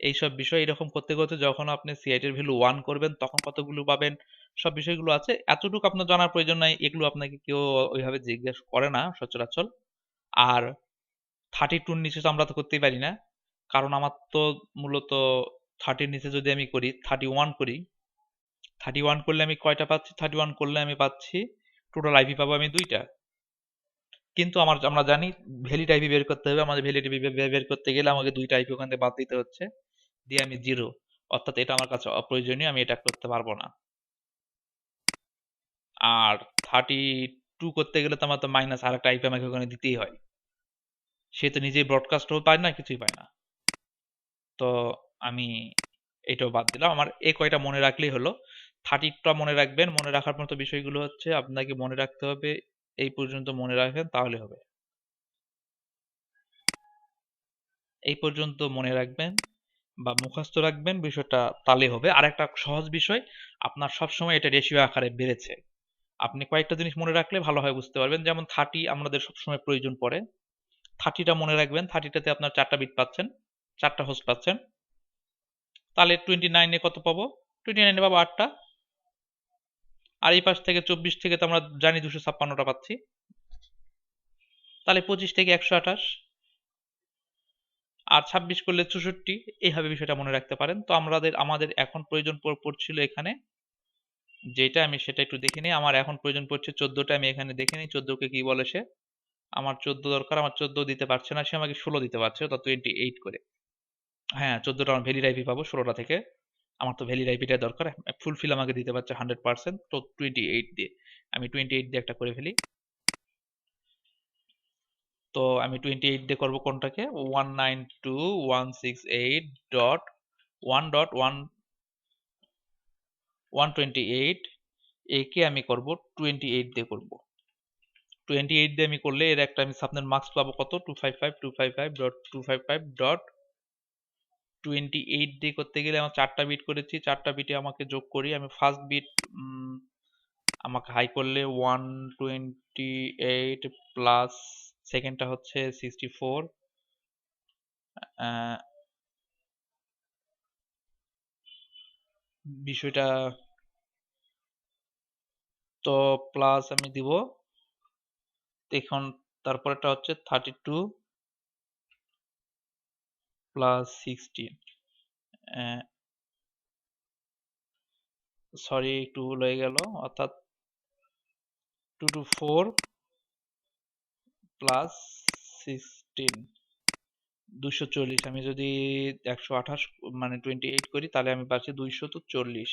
এইসব বিষয় এরকম করতে করতে যখন আপনি সিআইটির ভ্যালু 1 করবেন তখন কতগুলো পাবেন, সব বিষয়গুলো আছে। এতটুকু আপনার জানার প্রয়োজন নাই, এগুলো আপনাকে কেউ ওইভাবে জিজ্ঞেস করে না সচরাচর। আর 32-র নিচে তো আমরা তো করতেই পারি না, কারণ আমার তো মূলত 30-র নিচে যদি আমি করি 31 করি, 31 করলে আমি কয়টা পাচ্ছি, 31 করলে আমি পাচ্ছি টোটাল আইপি পাবো আমি 2টা। কিন্তু আমরা জানি ভ্যালিড আইপি বের করতে হবে, আমাদের ভ্যালিড আইপি বের করতে গেলে আমাকে 2টা আইপি ওখান থেকে বাদ দিতে হচ্ছে, দিয়ে আমি 0, অর্থাৎ এটা আমার কাছে অপ্রয়োজনীয়, আমি এটা করতে পারবো না। আর 32 করতে গেলে তো আমার তো মাইনাস আর একটা আইপি আমাকে ওখানে দিতেই হয়, সে তো নিজেই ব্রডকাস্টও পায় না, কিছুই পায় না। তো আমি এটাও বাদ দিলাম, আমার এই কয়টা মনে রাখলেই হলো। 30টা মনে রাখবেন, মনে রাখার মতো বিষয়গুলো হচ্ছে আপনাকে মনে রাখতে হবে, এই পর্যন্ত মনে রাখেন তাহলে হবে, এই পর্যন্ত মনে রাখবেন বা মুখস্থ রাখবেন, বিষয়টা তাহলে হবে। আর একটা সহজ বিষয়, আপনার সবসময় এটা রেশিও আকারে বেড়েছে, আপনি কয়েকটা জিনিস মনে রাখলে ভালোভাবে বুঝতে পারবেন। যেমন 30 আমাদের সবসময় প্রয়োজন পড়ে, 30টা মনে রাখবেন, 30টাতে আপনার 4টা বিট পাচ্ছেন, 4টা হোস্ট পাচ্ছেন। তাহলে 29-এ কত পাবো, 29-এ পাবো 8টা। আর এই পাশ থেকে 24 থেকে তো আমরা জানি 256টা পাচ্ছি, তাহলে 25 থেকে 128, আর 26 করলে 64। এইভাবে বিষয়টা মনে রাখতে পারেন। তো আমাদের এখন প্রয়োজন পড়ছিল এখানে যেটা, আমি সেটা একটু দেখে নিই। আমার এখন প্রয়োজন পড়ছে 14টা, আমি এখানে দেখে নিই 14কে কি বলে সে। আমার 14 দরকার, আমার 14 দিতে পারছে না, সে আমাকে 16 দিতে পারছে, অর্থাৎ 28 করে। হ্যাঁ, 14টা আমার ভ্যালিড আইপি পাবো 16টা থেকে, আমার তো ভ্যালিড আইপিটা দরকার, ফুলফিল আমাকে দিতে পারছে 100%, তো 28 দিয়ে আমি 28 দিয়ে একটা করে ফেলি। তো আমি 28 দিয়ে করবো কোনটাকে, 192.168.1.128, একে আমি করব 28 দিয়ে করব। 28 দিয়ে আমি করলে এর একটা আমি সাবনেট মার্কস পাবো কত, 255.255.255. 28 দিয়ে করতে গেলে আমার 4টা বিট করেছি, 4টা বিটে আমাকে যোগ করি। আমি ফার্স্ট বিট আমাকে হাই করলে 128 প্লাস সেকেন্ডটা হচ্ছে 64, বিষয়টা তো প্লাস আমি দিব। এখন তারপরেটা হচ্ছে 32 প্লাস 16, সরি একটু ভুল হয়ে গেল, অর্থাৎ 224 প্লাস 16 240। আমি যদি 128 মানে 28 করি তাহলে আমি পাচ্ছি 240।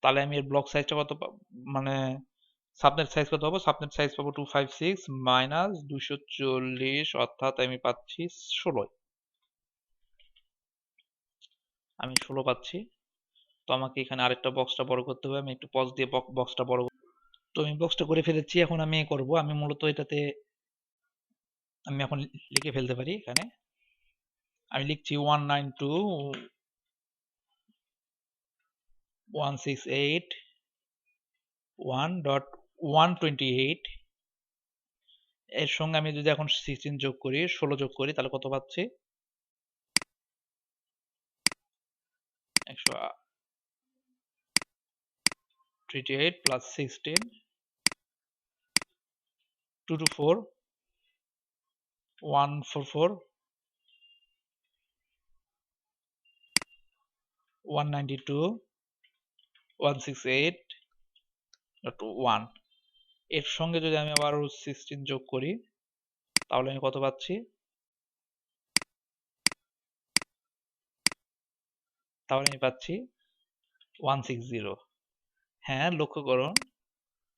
তাহলে আমি এর ব্লক সাইজটা কত মানে সাবনেট সাইজ কত পাবো? সাবনেট সাইজ পাবো 256 মাইনাস 240, অর্থাৎ আমি পাচ্ছি 16। আমি 16 পাচ্ছি। তো আমাকে এখানে আরেকটা বক্সটা বড় করতে হবে। আমি একটু পজ দিয়ে বক্সটা বড়। তো আমি বক্সটা করে ফেলেছি। এখন আমি করব, আমি মূলত এটাতে আমি এখন লিখে ফেলতে পারি। এখানে আমি লিখছি 192.168.1.128। এর সঙ্গে আমি যদি এখন 16 যোগ করি, 16 যোগ করি, তাহলে কত পাচ্ছি? 138 প্লাস 16 224 144 192 168.1। এর সঙ্গে যদি আমি আবার 16 যোগ করি তাহলে আমি কত পাচ্ছি? তাহলে আমি পাচ্ছি 160। হ্যাঁ, লক্ষ্য করুন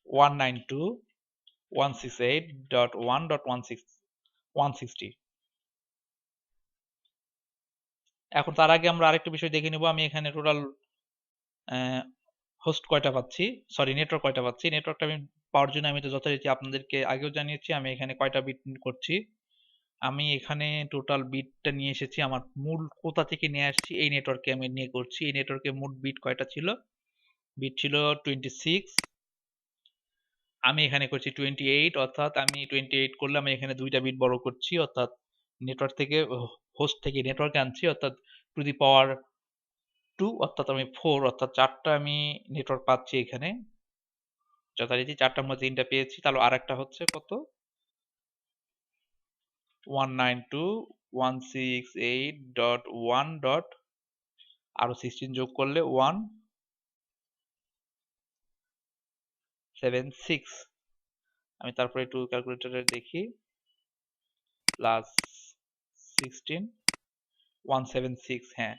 192.168.1.160। এখন তার আগে আমরা আরেকটা বিষয় দেখে নিব। আমি এখানে টোটাল হোস্ট কয়টা পাচ্ছি, সরি নেটওয়ার্ক কয়টা পাচ্ছি। নেটওয়ার্কটা আমি পাওয়ার জন্য আমি তো যথারীতি আপনাদেরকে আগেও জানিয়েছি আমি এখানে কয়টা বিট করছি। আমি এখানে টোটাল বিটটা নিয়ে এসেছি, আমার মূল কোথা থেকে নিয়ে আসছি এই নেটওয়ার্কে আমি নিয়ে করছি। এই নেটওয়ার্কে মোট বিট কয়টা ছিল? বিট ছিল 26। আমি এখানে করছি 28, অর্থাৎ আমি 28 করলে আমি এখানে দুইটা বিট বড় করছি, অর্থাৎ নেটওয়ার্ক থেকে হোস্ট থেকে নেটওয়ার্কে আনছি, অর্থাৎ টু দি পাওয়ার 2, অর্থাৎ আমি 4, অর্থাৎ 4টা আমি নেটওয়ার্ক পাচ্ছি এখানে। যথারীতি 4টার মধ্যে 3টা পেয়েছি। তাহলে আরেকটা হচ্ছে কত? 192.168.1 ডট আরো 16 যোগ করলে 176। আমি তারপরে একটু ক্যালকুলেটরে দেখি, প্লাস 16 176। হ্যাঁ,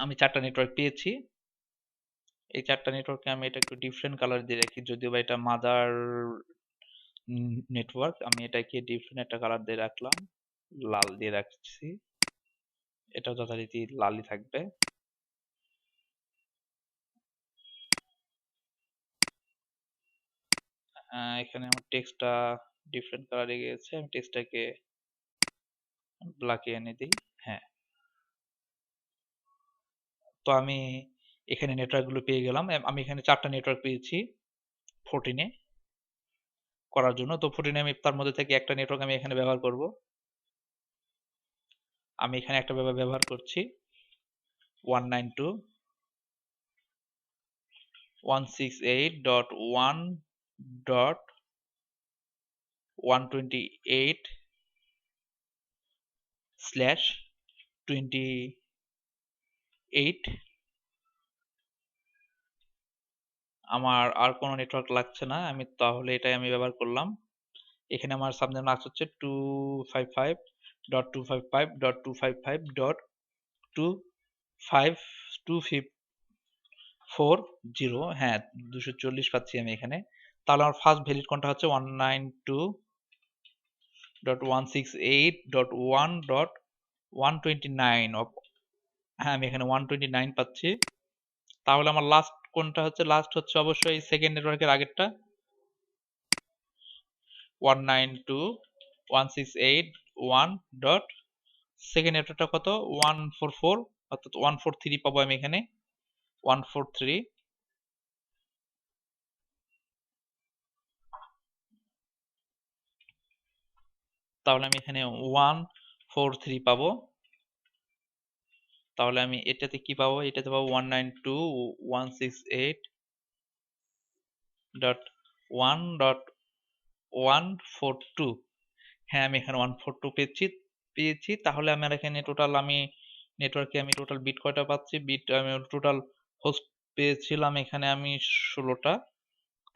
আমি 4টা নেটওয়ার্ক পেয়েছি। এই 4টা নেটওয়ার্কে আমি এটা একটু ডিফারেন্ট কালার দিয়ে রাখি, যদিও বা এটা মাদার নেটওয়ার্ক। আমি এটাকে ডিফারেন্ট একটা কালার দিয়ে রাখলাম, লাল দিয়ে রাখছি। এটাও যথারীতি লালই থাকবে। এখানে আমার টেক্সটটা ডিফারেন্ট কালারে গিয়েছে, আমি টেক্সটটাকে ব্ল্যাকে এনে দিই। হ্যাঁ, তো আমি এখানে নেটওয়ার্ক গুলো পেয়ে গেলাম। আমি এখানে 4টা নেটওয়ার্ক পেয়েছি 14-এ করার জন্য। তো 14-এ আমি তার মধ্যে থেকে একটা নেটওয়ার্ক আমি এখানে ব্যবহার করব। আমি এখানে একটা ব্যবহার করছি 192.168/28। আমার আর কোনো নেটওয়ার্ক লাগছে না, আমি তাহলে এটাই আমি ব্যবহার করলাম। এখানে আমার সাবনেট মাস্ক হচ্ছে 255.255.255.254. হ্যাঁ, 240 পাচ্ছি আমি এখানে। তাহলে আমার ফার্স্ট ভ্যালিড কোনটা হচ্ছে 192.168.1.129। হ্যাঁ, আমি এখানে 129 পাচ্ছি। তাহলে আমার লাস্ট কোনটা হচ্ছে? লাস্ট হচ্ছে অবশ্যই সেকেন্ড নেটওয়ার্কের আগেরটা 192.168.1.129। সেকেন্ড নেটওয়ার্কটা কত 144, অর্থাৎ 143 পাবো আমি এখানে 143। তাহলে আমি এখানে 143 পাবো। তাহলে আমি এটাতে কি পাবো, এটাতে পাবো 192.168.1.142। হ্যাঁ, আমি এখানে 142 পেয়েছি। তাহলে আমার এখানে টোটাল আমি নেটওয়ার্কে আমি টোটাল বিট কয়টা পাচ্ছি, বিট আমি টোটাল হোস্ট পেয়েছিলাম এখানে আমি 16টা।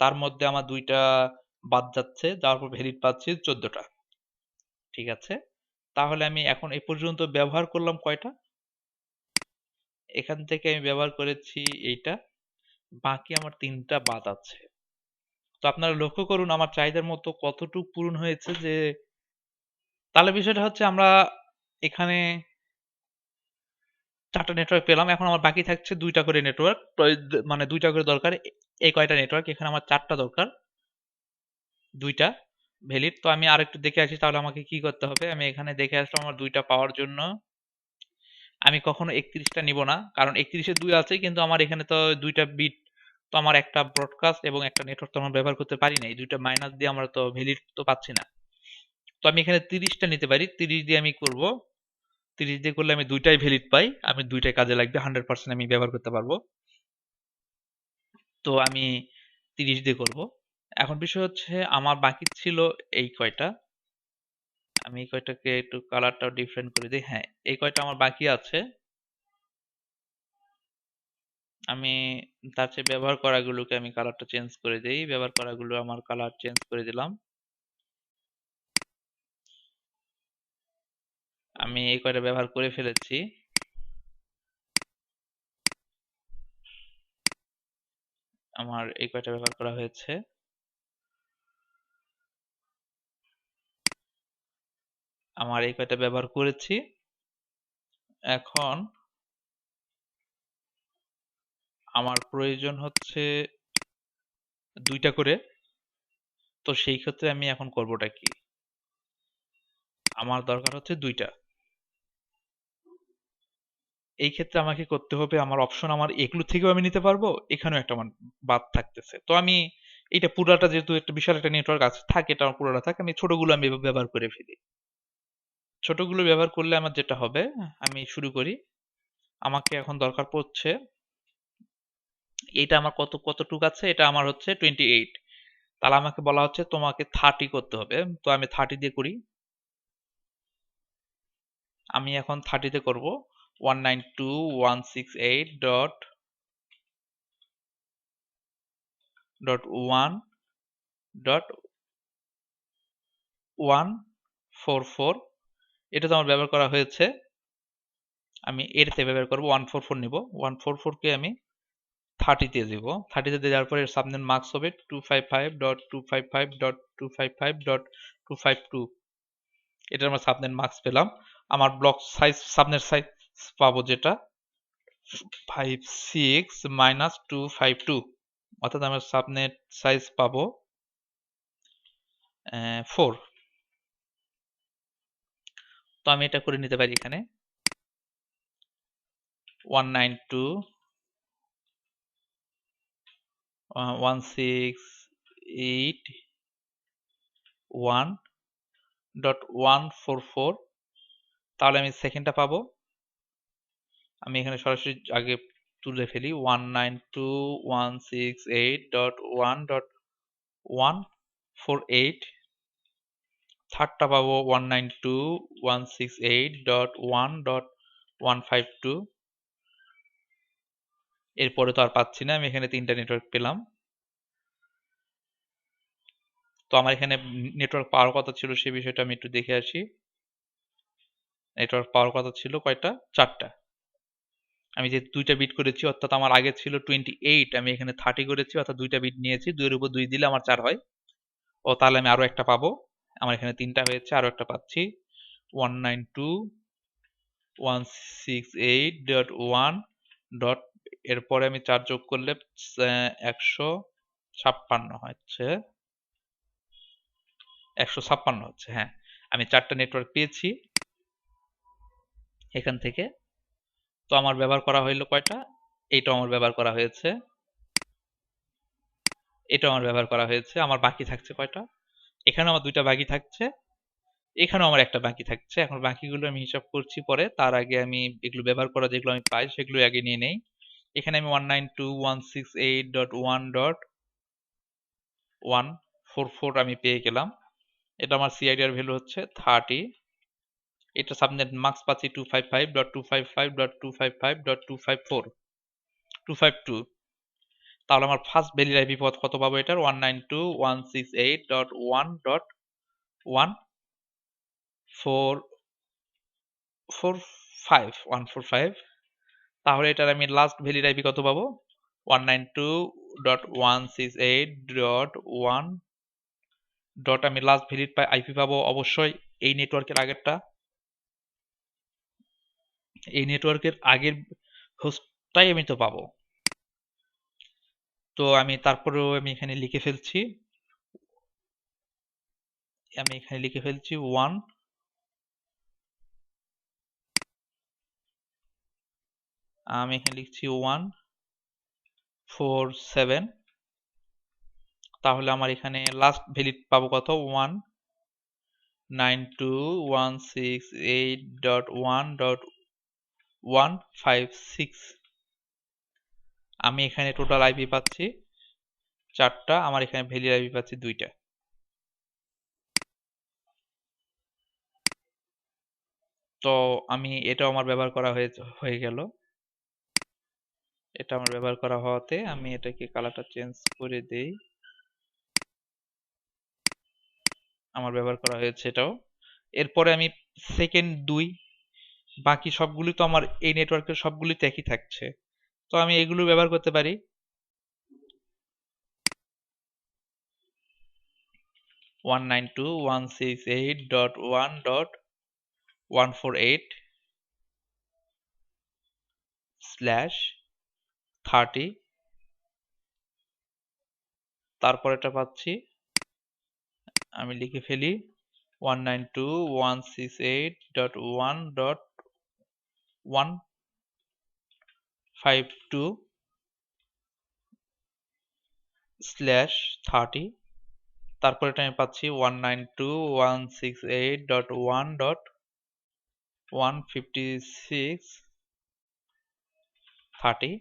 তার মধ্যে আমার 2টা বাদ যাচ্ছে, যার উপর ভ্যালিড পাচ্ছি 14টা। ঠিক আছে, তাহলে আমি এখন এই পর্যন্ত ব্যবহার করলাম কয়টা, এখান থেকে আমি ব্যবহার করেছি এইটা, বাকি আমার 3টা বাদ আছে। তো আপনারা লক্ষ্য করুন আমার চাহিদার মতো কতটুকু পূরণ হয়েছে। যে তাহলে বিষয়টা হচ্ছে আমরা এখানে 4টা নেটওয়ার্ক পেলাম, এখন আমার বাকি থাকছে 2টা করে নেটওয়ার্ক, মানে 2টা করে দরকার। এই কয়টা নেটওয়ার্ক, এখানে আমার 4টা দরকার, 2টা ভ্যালিড। তো আমি আরেকটু দেখে আসি তাহলে আমাকে কি করতে হবে। আমি এখানে দেখে আসলাম আমার 2টা পাওয়ার জন্য আমি কখনো 31টা নিব না, কারণ 31-এ 2 আছে, কিন্তু আমার এখানে তো 2টা বিট, তো আমার একটা ব্রডকাস্ট এবং একটা নেটওয়ার্ক তো আমরা ব্যবহার করতে পারি না, এই 2টা মাইনাস দিয়ে আমরা তো ভ্যালিড তো পাচ্ছি না। তো আমি এখানে 30টা নিতে পারি, 30 দিয়ে আমি করব, 30 দিয়ে করলে আমি 2টাই ভ্যালিড পাই, আমি 2টাই কাজে লাগবে, 100% আমি ব্যবহার করতে পারবো। তো আমি 30 দিয়ে করব। এখন বিষয় হচ্ছে আমার বাকি ছিল এই কয়টা, আমি এই কয়টাকে একটু কালারটা ডিফারেন্ট করে দিই। হ্যাঁ, এই কয়টা আমার বাকি আছে, আমি তার চেয়ে ব্যবহার করাগুলোকে আমি কালারটা চেঞ্জ করে দিই, ব্যবহার করাগুলো আমার কালার চেঞ্জ করে দিলাম। আমি এই কয়টা ব্যবহার করে ফেলেছি, আমার এই কয়টা ব্যবহার করা হয়েছে, আমার এই কয়টা ব্যবহার করেছি। এখন আমার প্রয়োজন হচ্ছে 2টা করে, তো সেই ক্ষেত্রে আমি এখন করবোটা কি, আমার দরকার হচ্ছে 2টা। এই ক্ষেত্রে আমাকে করতে হবে, আমার অপশন আমার এগুলো থেকেও আমি নিতে পারবো, এখানেও একটা আমার বাদ থাকতেছে। তো আমি এটা পুরাটা যেহেতু একটা বিশাল একটা নেটওয়ার্ক আছে থাকে, এটা আমার পুরোটা থাকে, আমি ছোটগুলো আমি ব্যবহার করে ফেলি। ছোটগুলো ব্যবহার করলে আমার যেটা হবে, আমি শুরু করি। আমাকে এখন দরকার পড়ছে, এটা আমার কতটুক আছে, এটা আমার হচ্ছে 28। তাহলে আমাকে বলা হচ্ছে তোমাকে 30 করতে হবে, তো আমি 30 দিয়ে করি। আমি এখন 30 তে করব 192.1.144, এটা তো আমার ব্যবহার করা হয়েছে। আমি এটাতে ব্যবহার করব 144 নিব, 144 কে আমি 30 দিয়ে দিব, 30 তে দেওয়ার পরে সাবনেট মার্কস হবে 255.255.255.252। এটা আমরা সাবনেট মার্কস পেলাম। আমার ব্লক সাইজ, সাবনেট সাইজ পাবো যেটা 56-252, অর্থাৎ আমরা সাবনেট সাইজ পাবো 4। তো আমি এটা করে নিতে পারি এখানে 192.168.1.144। তাহলে আমি সেকেন্ডটা পাবো, আমি এখানে সরাসরি আগে তুলে ফেলি 192.168.1.148। থার্ডটা পাবো 192.168.1.152। এরপরে তো আর পাচ্ছি না, আমি এখানে 3টা নেটওয়ার্ক পেলাম। তো আমার এখানে নেটওয়ার্ক পাওয়ার কথা ছিল সেই বিষয়টা আমি একটু দেখে আসি। নেটওয়ার্ক পাওয়ার কথা ছিল কয়টা, 4টা। আমি যে 2টা বিট করেছি, অর্থাৎ আমার আগে ছিল 28, আমি এখানে 30 করেছি, অর্থাৎ 2টা বিট নিয়েছি, 2 এর উপর 2 দিলে আমার 4 হয়। ও তাহলে আমি আরো একটা পাবো, আমার এখানে 3টা হয়েছে, আরো একটা পাচ্ছি 192.168.1 ডট, এরপরে আমি 4 যোগ করলে 156 হচ্ছে, 156 হচ্ছে। হ্যাঁ, আমি 4টা নেটওয়ার্ক পেয়েছি। এখান থেকে। তো আমার ব্যবহার করা হইলো কয়টা, এইটাও আমার ব্যবহার করা হয়েছে, এটাও আমার ব্যবহার করা হয়েছে। আমার বাকি থাকছে কয়টা, এখানেও আমার দুইটা বাকি থাকছে, এখানেও আমার একটা বাকি থাকছে। এখন বাকিগুলো আমি হিসাব করছি পরে, তার আগে আমি এগুলো ব্যবহার করা যেগুলো আমি পাই সেগুলো আগে নিয়ে নেই। এখানে আমি 192.168.1.144 আমি পেয়ে গেলাম। এটা আমার সিআইডিআর ভ্যালু হচ্ছে 30। এটা সাবনেট মার্কস পাচ্ছি 255.255.255.254 252। তাহলে আমার ফার্স্ট ভ্যালিড আইপি পথ কত পাবো এটার, 192.168.1.145 তাহলে এটার আমি লাস্ট ভ্যালিড আইপি কত পাবো, 192.168.1 ডট আমি লাস্ট ভ্যালিড আইপি পাবো অবশ্যই এই নেটওয়ার্কের আগেরটা, এই নেটওয়ার্কের আগের হোস্টটাই আমি তো পাবো। তো আমি তারপরেও আমি এখানে লিখে ফেলছি, আমি এখানে লিখে ফেলছি 1, আমি এখানে লিখছি 147। তাহলে আমার এখানে লাস্ট ভ্যালিড পাবো কত, 192.168.1.156। আমি এখানে টোটাল আইপি পাচ্ছি 4টা, আমার এখানে ভ্যালিড আইপি পাচ্ছি 2টা। তো আমি এটাও আমার ব্যবহার করা হয়ে গেল। এটা আমার ব্যবহার করা হওয়াতে আমি এটাকে কালারটা চেঞ্জ করে দেই, আমার ব্যবহার করা হয়েছে এটাও। এরপরে আমি সেকেন্ড 2, বাকি সবগুলি তো আমার এই নেটওয়ার্কের সবগুলি তো একই থাকছে, তো আমি এগুলো ব্যবহার করতে পারি। 192.168/30, তারপর এটা পাচ্ছি, আমি লিখে ফেলি 192.168.1.152/30, তারপর এটা আমি পাচ্ছি 192.168.156/30।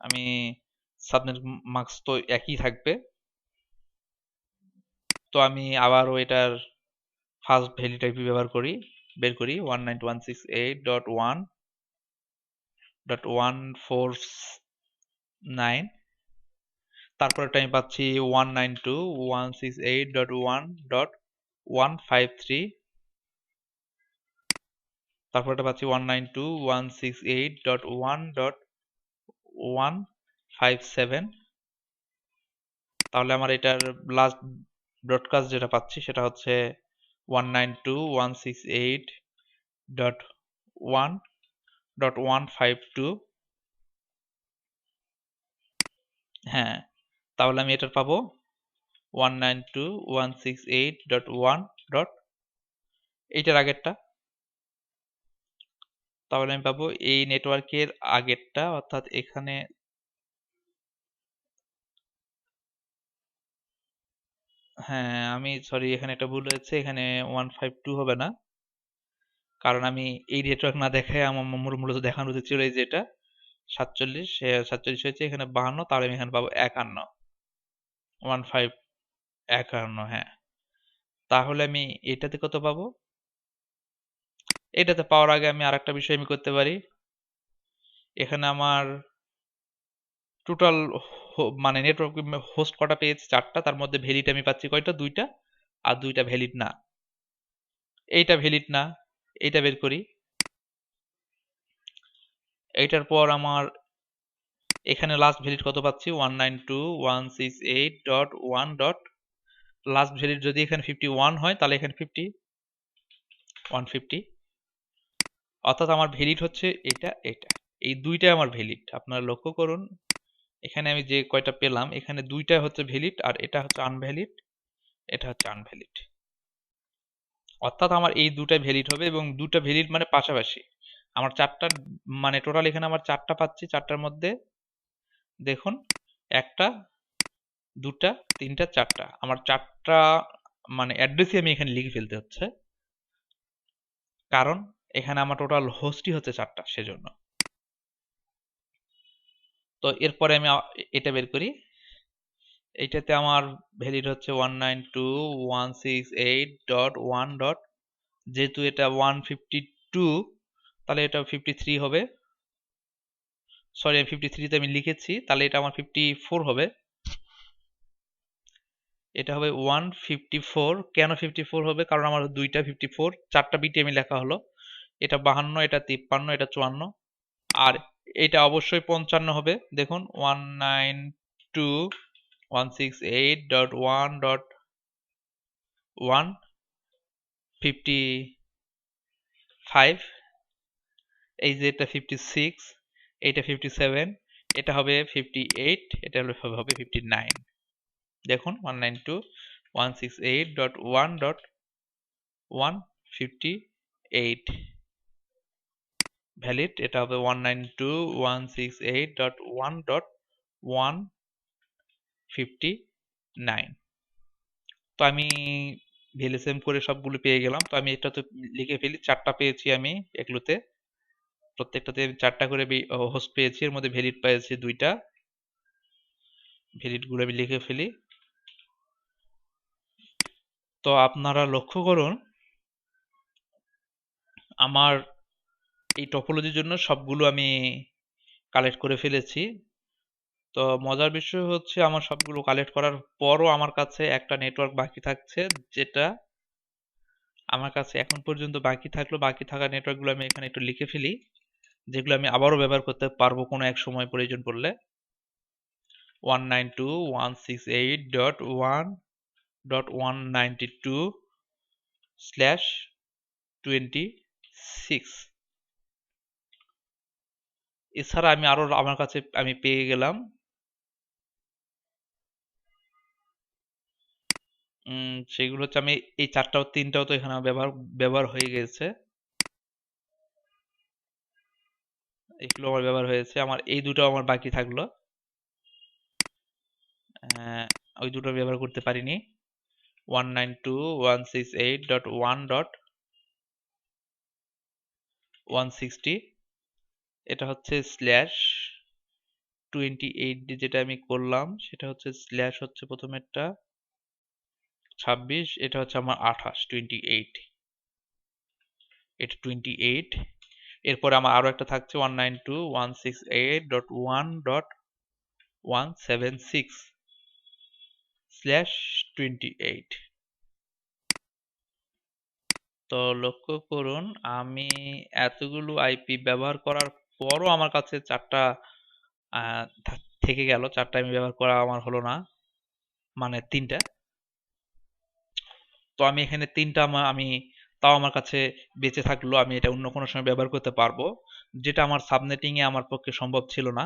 আমি সাবনেট মার্কস তো একই থাকবে, তো আমি আবারও এটার ফার্স্ট ভ্যালিড আইপি বের করি 192.168.1.149। তারপর এটা আমি পাচ্ছি 192.168.1.153, তারপর এটা পাচ্ছি 192.168.1.157। তাহলে আমার এটার লাস্ট ব্রডকাস্ট যেটা পাচ্ছি সেটা হচ্ছে 192.168.1.152। হ্যাঁ, তাহলে আমি এটার পাবো 192.168.1. এইটার আগেরটা, তাহলে আমি পাবো এই নেটওয়ার্কের আগেরটা, অর্থাৎ এখানে হ্যাঁ আমি সরি এখানে একটা ভুল হয়েছে, এখানে 152 হবে না, কারণ আমি এই নেটওয়ার্ক না দেখায় আমার মূলত দেখানো উচিত ছিল এই যে এটা 47, 47 হয়েছে, এখানে 52, তাহলে আমি এখানে পাবো 51, 51, হ্যাঁ। তাহলে আমি এটাতে কত পাবো, এটাতে পাওয়ার আগে আমি আরেকটা বিষয় আমি করতে পারি। এখানে আমার টোটাল মানে নেটওয়ার্ক হোস্ট কটা পেয়েছি 4টা, তার মধ্যে ভ্যালিড আমি পাচ্ছি কয়টা, 2টা, আর 2টা ভ্যালিড না, এইটা ভ্যালিড না, এইটা বের করি। এইটার পর আমার এখানে লাস্ট ভ্যালিড কত পাচ্ছি, 192.168.1. লাস্ট ভ্যালিড যদি এখানে 51 হয় তাহলে এখানে 150, অর্থাৎ আমার ভ্যালিড হচ্ছে এটা, এই দুইটাই আমার ভ্যালিড। আপনারা লক্ষ্য করুন এখানে আমি যে কয়টা পেলাম এখানে দুইটা হচ্ছে ভ্যালিড আর এটা হচ্ছে আনভ্যালিড, এটা হচ্ছে আনভ্যালিড। অর্থাৎ আমার এই দুটা ভ্যালিড হবে এবং দুটা ভ্যালিড মানে পাশাপাশি। আমার চারটা মানে টোটাল এখানে আমার চারটা পাচ্ছি, চারটার মধ্যে দেখুন একটা, দুটা, তিনটা, চারটা, আমার চারটা মানে অ্যাড্রেসই আমি এখানে লিখে ফেলতে হচ্ছে, কারণ এখানে আমার টোটাল হোস্টই হচ্ছে চারটা, সেজন্য। তো এরপরে আমি এটা বের করি। এইটাতে আমার ভ্যালিড হচ্ছে 192.168.1 ডট, যেহেতু এটা 152 তাহলে এটা 53 হবে। সরি, আমি 53 আমি লিখেছি, তাহলে এটা আমার 54 হবে। এটা হবে 154। কেন 54 হবে? কারণ আমার দুইটা 54, চারটা বিটি আমি লেখা হলো। এটা 52, এটা 53, এটা 54, আর এটা অবশ্যই 55 হবে। দেখুন 192.168.155, এই যে এটা 56, এটা 57, এটা হবে 58, এটা হবে 59। দেখুন 192.168.158 ভ্যালিড, এটা হবে 192.168.1.159। তো আমি ভিএলএসএম করে সবগুলো পেয়ে গেলাম। তো আমি এটা তো লিখে ফেলি, চারটা পেয়েছি আমি এগুলোতে, প্রত্যেকটাতে চারটা করে হোস্ট পেয়েছি, এর মধ্যে ভ্যালিড পেয়েছি দুইটা, ভ্যালিড গুলো আমি লিখে ফেলি। তো আপনারা লক্ষ্য করুন আমার এই টপোলজির জন্য সবগুলো আমি কালেক্ট করে ফেলেছি। তো মজার বিষয় হচ্ছে আমার সবগুলো কালেক্ট করার পরও আমার কাছে একটা নেটওয়ার্ক বাকি থাকছে, যেটা আমার কাছে এখন পর্যন্ত বাকি থাকলো। বাকি থাকা নেটওয়ার্কগুলো আমি এখানে একটু লিখে ফেলি, যেগুলো আমি আবারও ব্যবহার করতে পারবো কোনো এক সময় প্রয়োজন পড়লে। 192.168.192/26। এছাড়া আমি আরো আমার কাছে আমি পেয়ে গেলাম সেগুলো হচ্ছে, আমি এই চারটাও তিনটাও তো এখানে ব্যবহার ব্যবহার হয়ে গেছে, এগুলো আমার ব্যবহার হয়েছে। আমার এই দুটো আমার বাকি থাকলো, ওই দুটো ব্যবহার করতে পারিনি। 192.168.1.160, এটা হচ্ছে /28 দিয়ে যেটা আমি করলাম সেটা হচ্ছে স্ল্যাশ হচ্ছে প্রথমেরটা 26, এটা হচ্ছে আমার 28, 28, এটা 28। এরপরে আমার আরো একটা থাকছে 192.168.176/28। তো লক্ষ্য করুন আমি এতগুলো আইপি ব্যবহার করার পরও আমার কাছে চারটা থেকে গেল, চারটা আমি ব্যবহার করা আমার হলো না, মানে তিনটা। তো আমি এখানে তিনটা আমি তাও আমার কাছে বেঁচে থাকলো, আমি এটা অন্য কোনো সময় ব্যবহার করতে পারবো, যেটা আমার সাবনেটিং এ আমার পক্ষে সম্ভব ছিল না।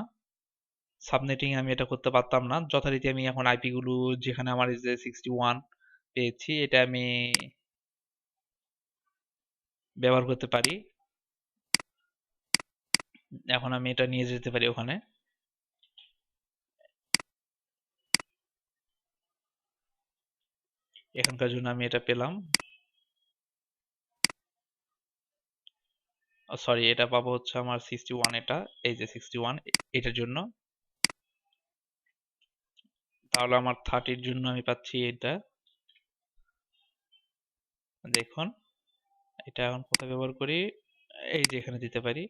সাবনেটিং এ আমি এটা করতে পারতাম না যথারীতি। আমি এখন আইপি গুলো যেখানে আমার এই যে 61 পেয়েছি, এটা আমি ব্যবহার করতে পারি। এখন আমি এটা নিয়ে যেতে পারি ওখানে। এখানকার জন্য আমি এটা পেলাম, সরি এটা পাবো হচ্ছে আমার 61, এটা এই যে 61 এটার জন্য। তাহলে আমার 30-র জন্য আমি পাচ্ছি এটা। দেখুন এটা এখন কোথায় ব্যবহার করি, এই যে এখানে দিতে পারি।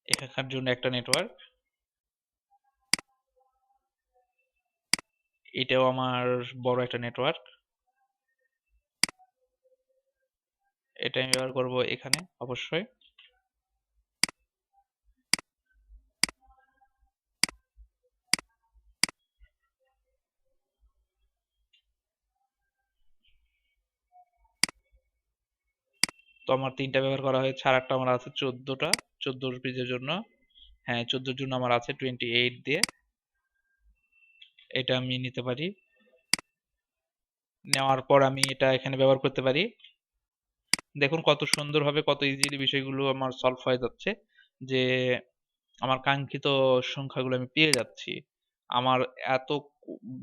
এখানকার জন্য একটা নেটওয়ার্ক, এটাও আমার বড় একটা নেটওয়ার্ক, এটা আমি ব্যবহার করব এখানে অবশ্যই। তো আমার তিনটা ব্যবহার করা হয়েছে, আর একটা আমার আছে 14টা, 14 পিসের জন্য। হ্যাঁ 14 জন্য আমার আছে 28 দিয়ে, এটা আমি নিতে পারি। নেওয়ার পর আমি এটা এখানে ব্যবহার করতে পারি। দেখুন কত সুন্দরভাবে কত ইজিলি বিষয়গুলো আমার সলভ হয়ে যাচ্ছে, যে আমার কাঙ্ক্ষিত সংখ্যাগুলো আমি পেয়ে যাচ্ছি। আমার এত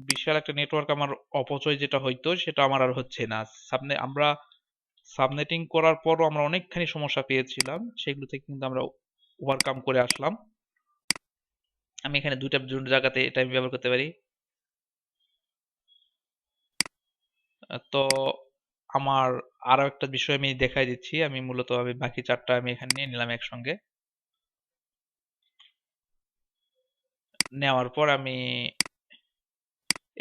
বিশাল একটা নেটওয়ার্ক আমার অপচয় যেটা হইতো সেটা আমার আর হচ্ছে না। আমরা সাবনেটিং করার পরও আমরা অনেকখানি সমস্যা পেয়েছিলাম, সেগুলো থেকে কিন্তু আমরা ওভারকাম করে আসলাম। আমি এখানে দুইটা জায়গাতে এটা আমি ব্যবহার করতে পারি। তো আমার আরো একটা বিষয় আমি দেখাই দিচ্ছি। আমি মূলত আমি বাকি চারটা আমি এখানে নিয়ে নিলাম একসঙ্গে। নেওয়ার পর আমি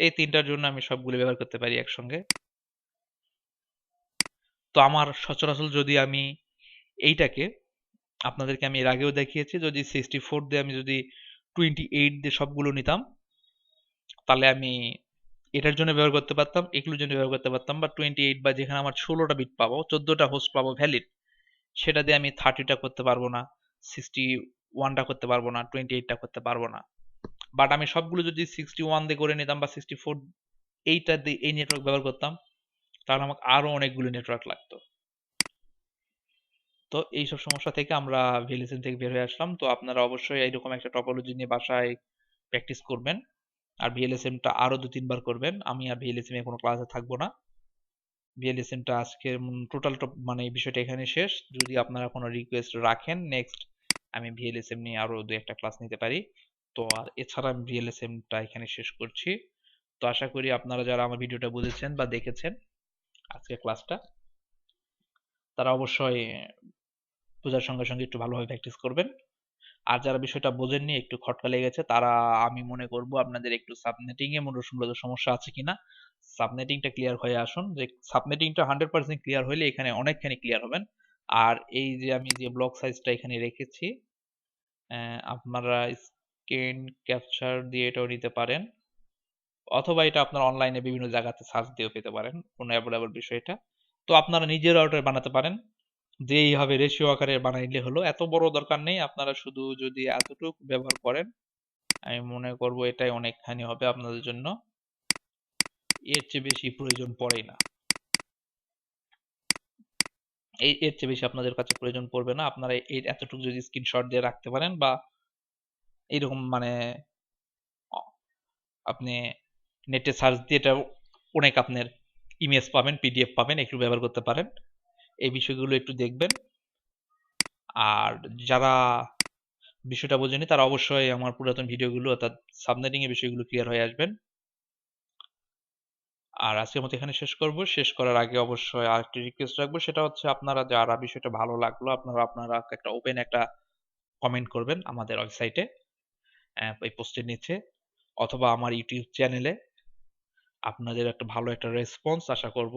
এই তিনটার জন্য আমি সবগুলো ব্যবহার করতে পারি একসঙ্গে। তো আমার সচরাচর যদি আমি এইটাকে, আপনাদেরকে আমি এর আগেও দেখিয়েছি, যদি 64 দিয়ে আমি যদি 28 দিয়ে সবগুলো নিতাম, তাহলে আমি এটার জন্য ব্যবহার করতে পারতাম, এগুলোর জন্য ব্যবহার করতে পারতাম, বা 28 বা যেখানে আমার 16টা বিট পাবো, 14টা হোস্ট পাবো ভ্যালিড, সেটা দিয়ে আমি 30টা করতে পারবো না, 61টা করতে পারবো না, 28টা করতে পারবো না। বাট আমি সবগুলো যদি 61 দিয়ে করে নিতাম বা 64 এইটা দিয়ে এই নেটওয়ার্ক ব্যবহার করতাম, তাহলে আমাকে আরো অনেকগুলো নেটওয়ার্ক লাগতো। তো এইসব সমস্যা থেকে আমরা ভিএলএসএম থেকে বের হয়ে আসলাম। তো আপনারা অবশ্যই এইরকম একটা টপোলজি নিয়ে বাসায় প্র্যাকটিস করবেন, আর ভিএলএসএমটা আরো 2-3 বার করবেন। আমি আর ভিএলএসএম এ কোনো ক্লাসে থাকবো না। ভিএলএসএমটা আজকে টোটাল মানে এই বিষয়টা এখানে শেষ। যদি আপনারা কোনো রিকোয়েস্ট রাখেন নেক্সট, আমি ভিএলএসএম নিয়ে আরো 2-1টা ক্লাস নিতে পারি। তো আর এছাড়া আমি ভিএলএসএমটা এখানে শেষ করছি। তো আশা করি আপনারা যারা আমার ভিডিওটা বুঝেছেন বা দেখেছেন আজকের ক্লাসটা, তারা অবশ্যই বোঝার সঙ্গে সঙ্গে একটু ভালোভাবে প্র্যাকটিস করবেন। আর যারা বিষয়টা বোঝেননি, একটু খটকা লেগেছে, তারা আমি মনে করব আপনাদের একটু সাবনেটিং এ মূলত সমস্যা আছে কিনা সাবনেটিংটা ক্লিয়ার হয়ে আসুন। যে সাবনেটিংটা 100% ক্লিয়ার হলে এখানে অনেকখানি ক্লিয়ার হবেন। আর এই যে আমি যে ব্লক সাইজটা এখানে রেখেছি, আপনারা স্ক্রিন ক্যাপচার দিয়ে এটাও নিতে পারেন, অথবা এটা আপনারা অনলাইনে বিভিন্ন জায়গাতে সার্চ দিয়েও পেতে পারেন কোনো অ্যাভেলেবল বিষয়টা। তো আপনারা নিজেরাও এটা বানাতে পারেন, যে এইভাবে রেশিও আকারে বানাইলে হলো, এত বড় দরকার নেই। আপনারা শুধু যদি এতটুকু ব্যবহার করেন, আমি মনে করব এটাই অনেকখানি হবে আপনাদের জন্য। এর চেয়ে বেশি প্রয়োজন পড়েই না। এর চেয়ে বেশি আপনাদের কাছে প্রয়োজন পড়বে না। আপনারা এই এতটুকু যদি স্ক্রিনশট দিয়ে রাখতে পারেন, বা এইরকম মানে আপনি নেটে সার্চ দিয়ে এটা অনেক আপনার ইমেজ পাবেন, পিডিএফ পাবেন, একটু ব্যবহার করতে পারেন। এই বিষয়গুলো একটু দেখবেন। আর যারা বিষয়টা বোঝেনি তারা অবশ্যই আমার পুরাতন ভিডিওগুলো অর্থাৎ সাবনেটিং এর বিষয়গুলো ক্লিয়ার হয়ে আসবেন। আর আজকের মতো এখানে শেষ করব। শেষ করার আগে অবশ্যই আরেকটি রিকোয়েস্ট রাখবো, সেটা হচ্ছে আপনারা যারা বিষয়টা ভালো লাগলো, আপনারা একটা ওপেন একটা কমেন্ট করবেন আমাদের ওয়েবসাইটে, এই পোস্টের নিচে, অথবা আমার ইউটিউব চ্যানেলে। আপনাদের একটা ভালো একটা রেসপন্স আশা করব।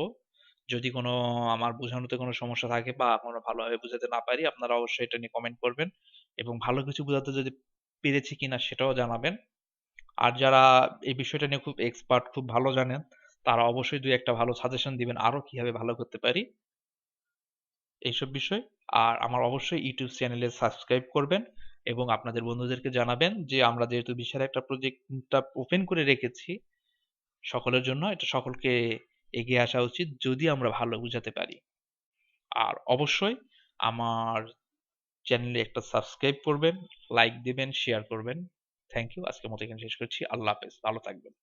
যদি কোনো আমার বোঝানোতে কোনো সমস্যা থাকে বা কোনো ভালোভাবে বোঝাতে না পারি, আপনারা অবশ্যই এটা নিয়ে কমেন্ট করবেন, এবং ভালো কিছু বোঝাতে যদি পেরেছি কিনা সেটাও জানাবেন। আর যারা এই বিষয়টা নিয়ে খুব এক্সপার্ট, খুব ভালো জানেন, তারা অবশ্যই 2-1টা ভালো সাজেশন দিবেন আরো কিভাবে ভালো করতে পারি এইসব বিষয়। আর আমার অবশ্যই ইউটিউব চ্যানেলে সাবস্ক্রাইব করবেন, এবং আপনাদের বন্ধুদেরকে জানাবেন যে আমরা যেহেতু বিশাল একটা প্রজেক্টটা ওপেন করে রেখেছি সকলের জন্য, এটা সকলকে এগিয়ে আসা উচিত যদি আমরা ভালো বুঝাতে পারি। আর অবশ্যই আমার চ্যানেলে একটা সাবস্ক্রাইব করবেন, লাইক দিবেন, শেয়ার করবেন। Thank you. আজকের মতো এখানে শেষ করছি। আল্লাহ হাফেজ, ভালো থাকবেন।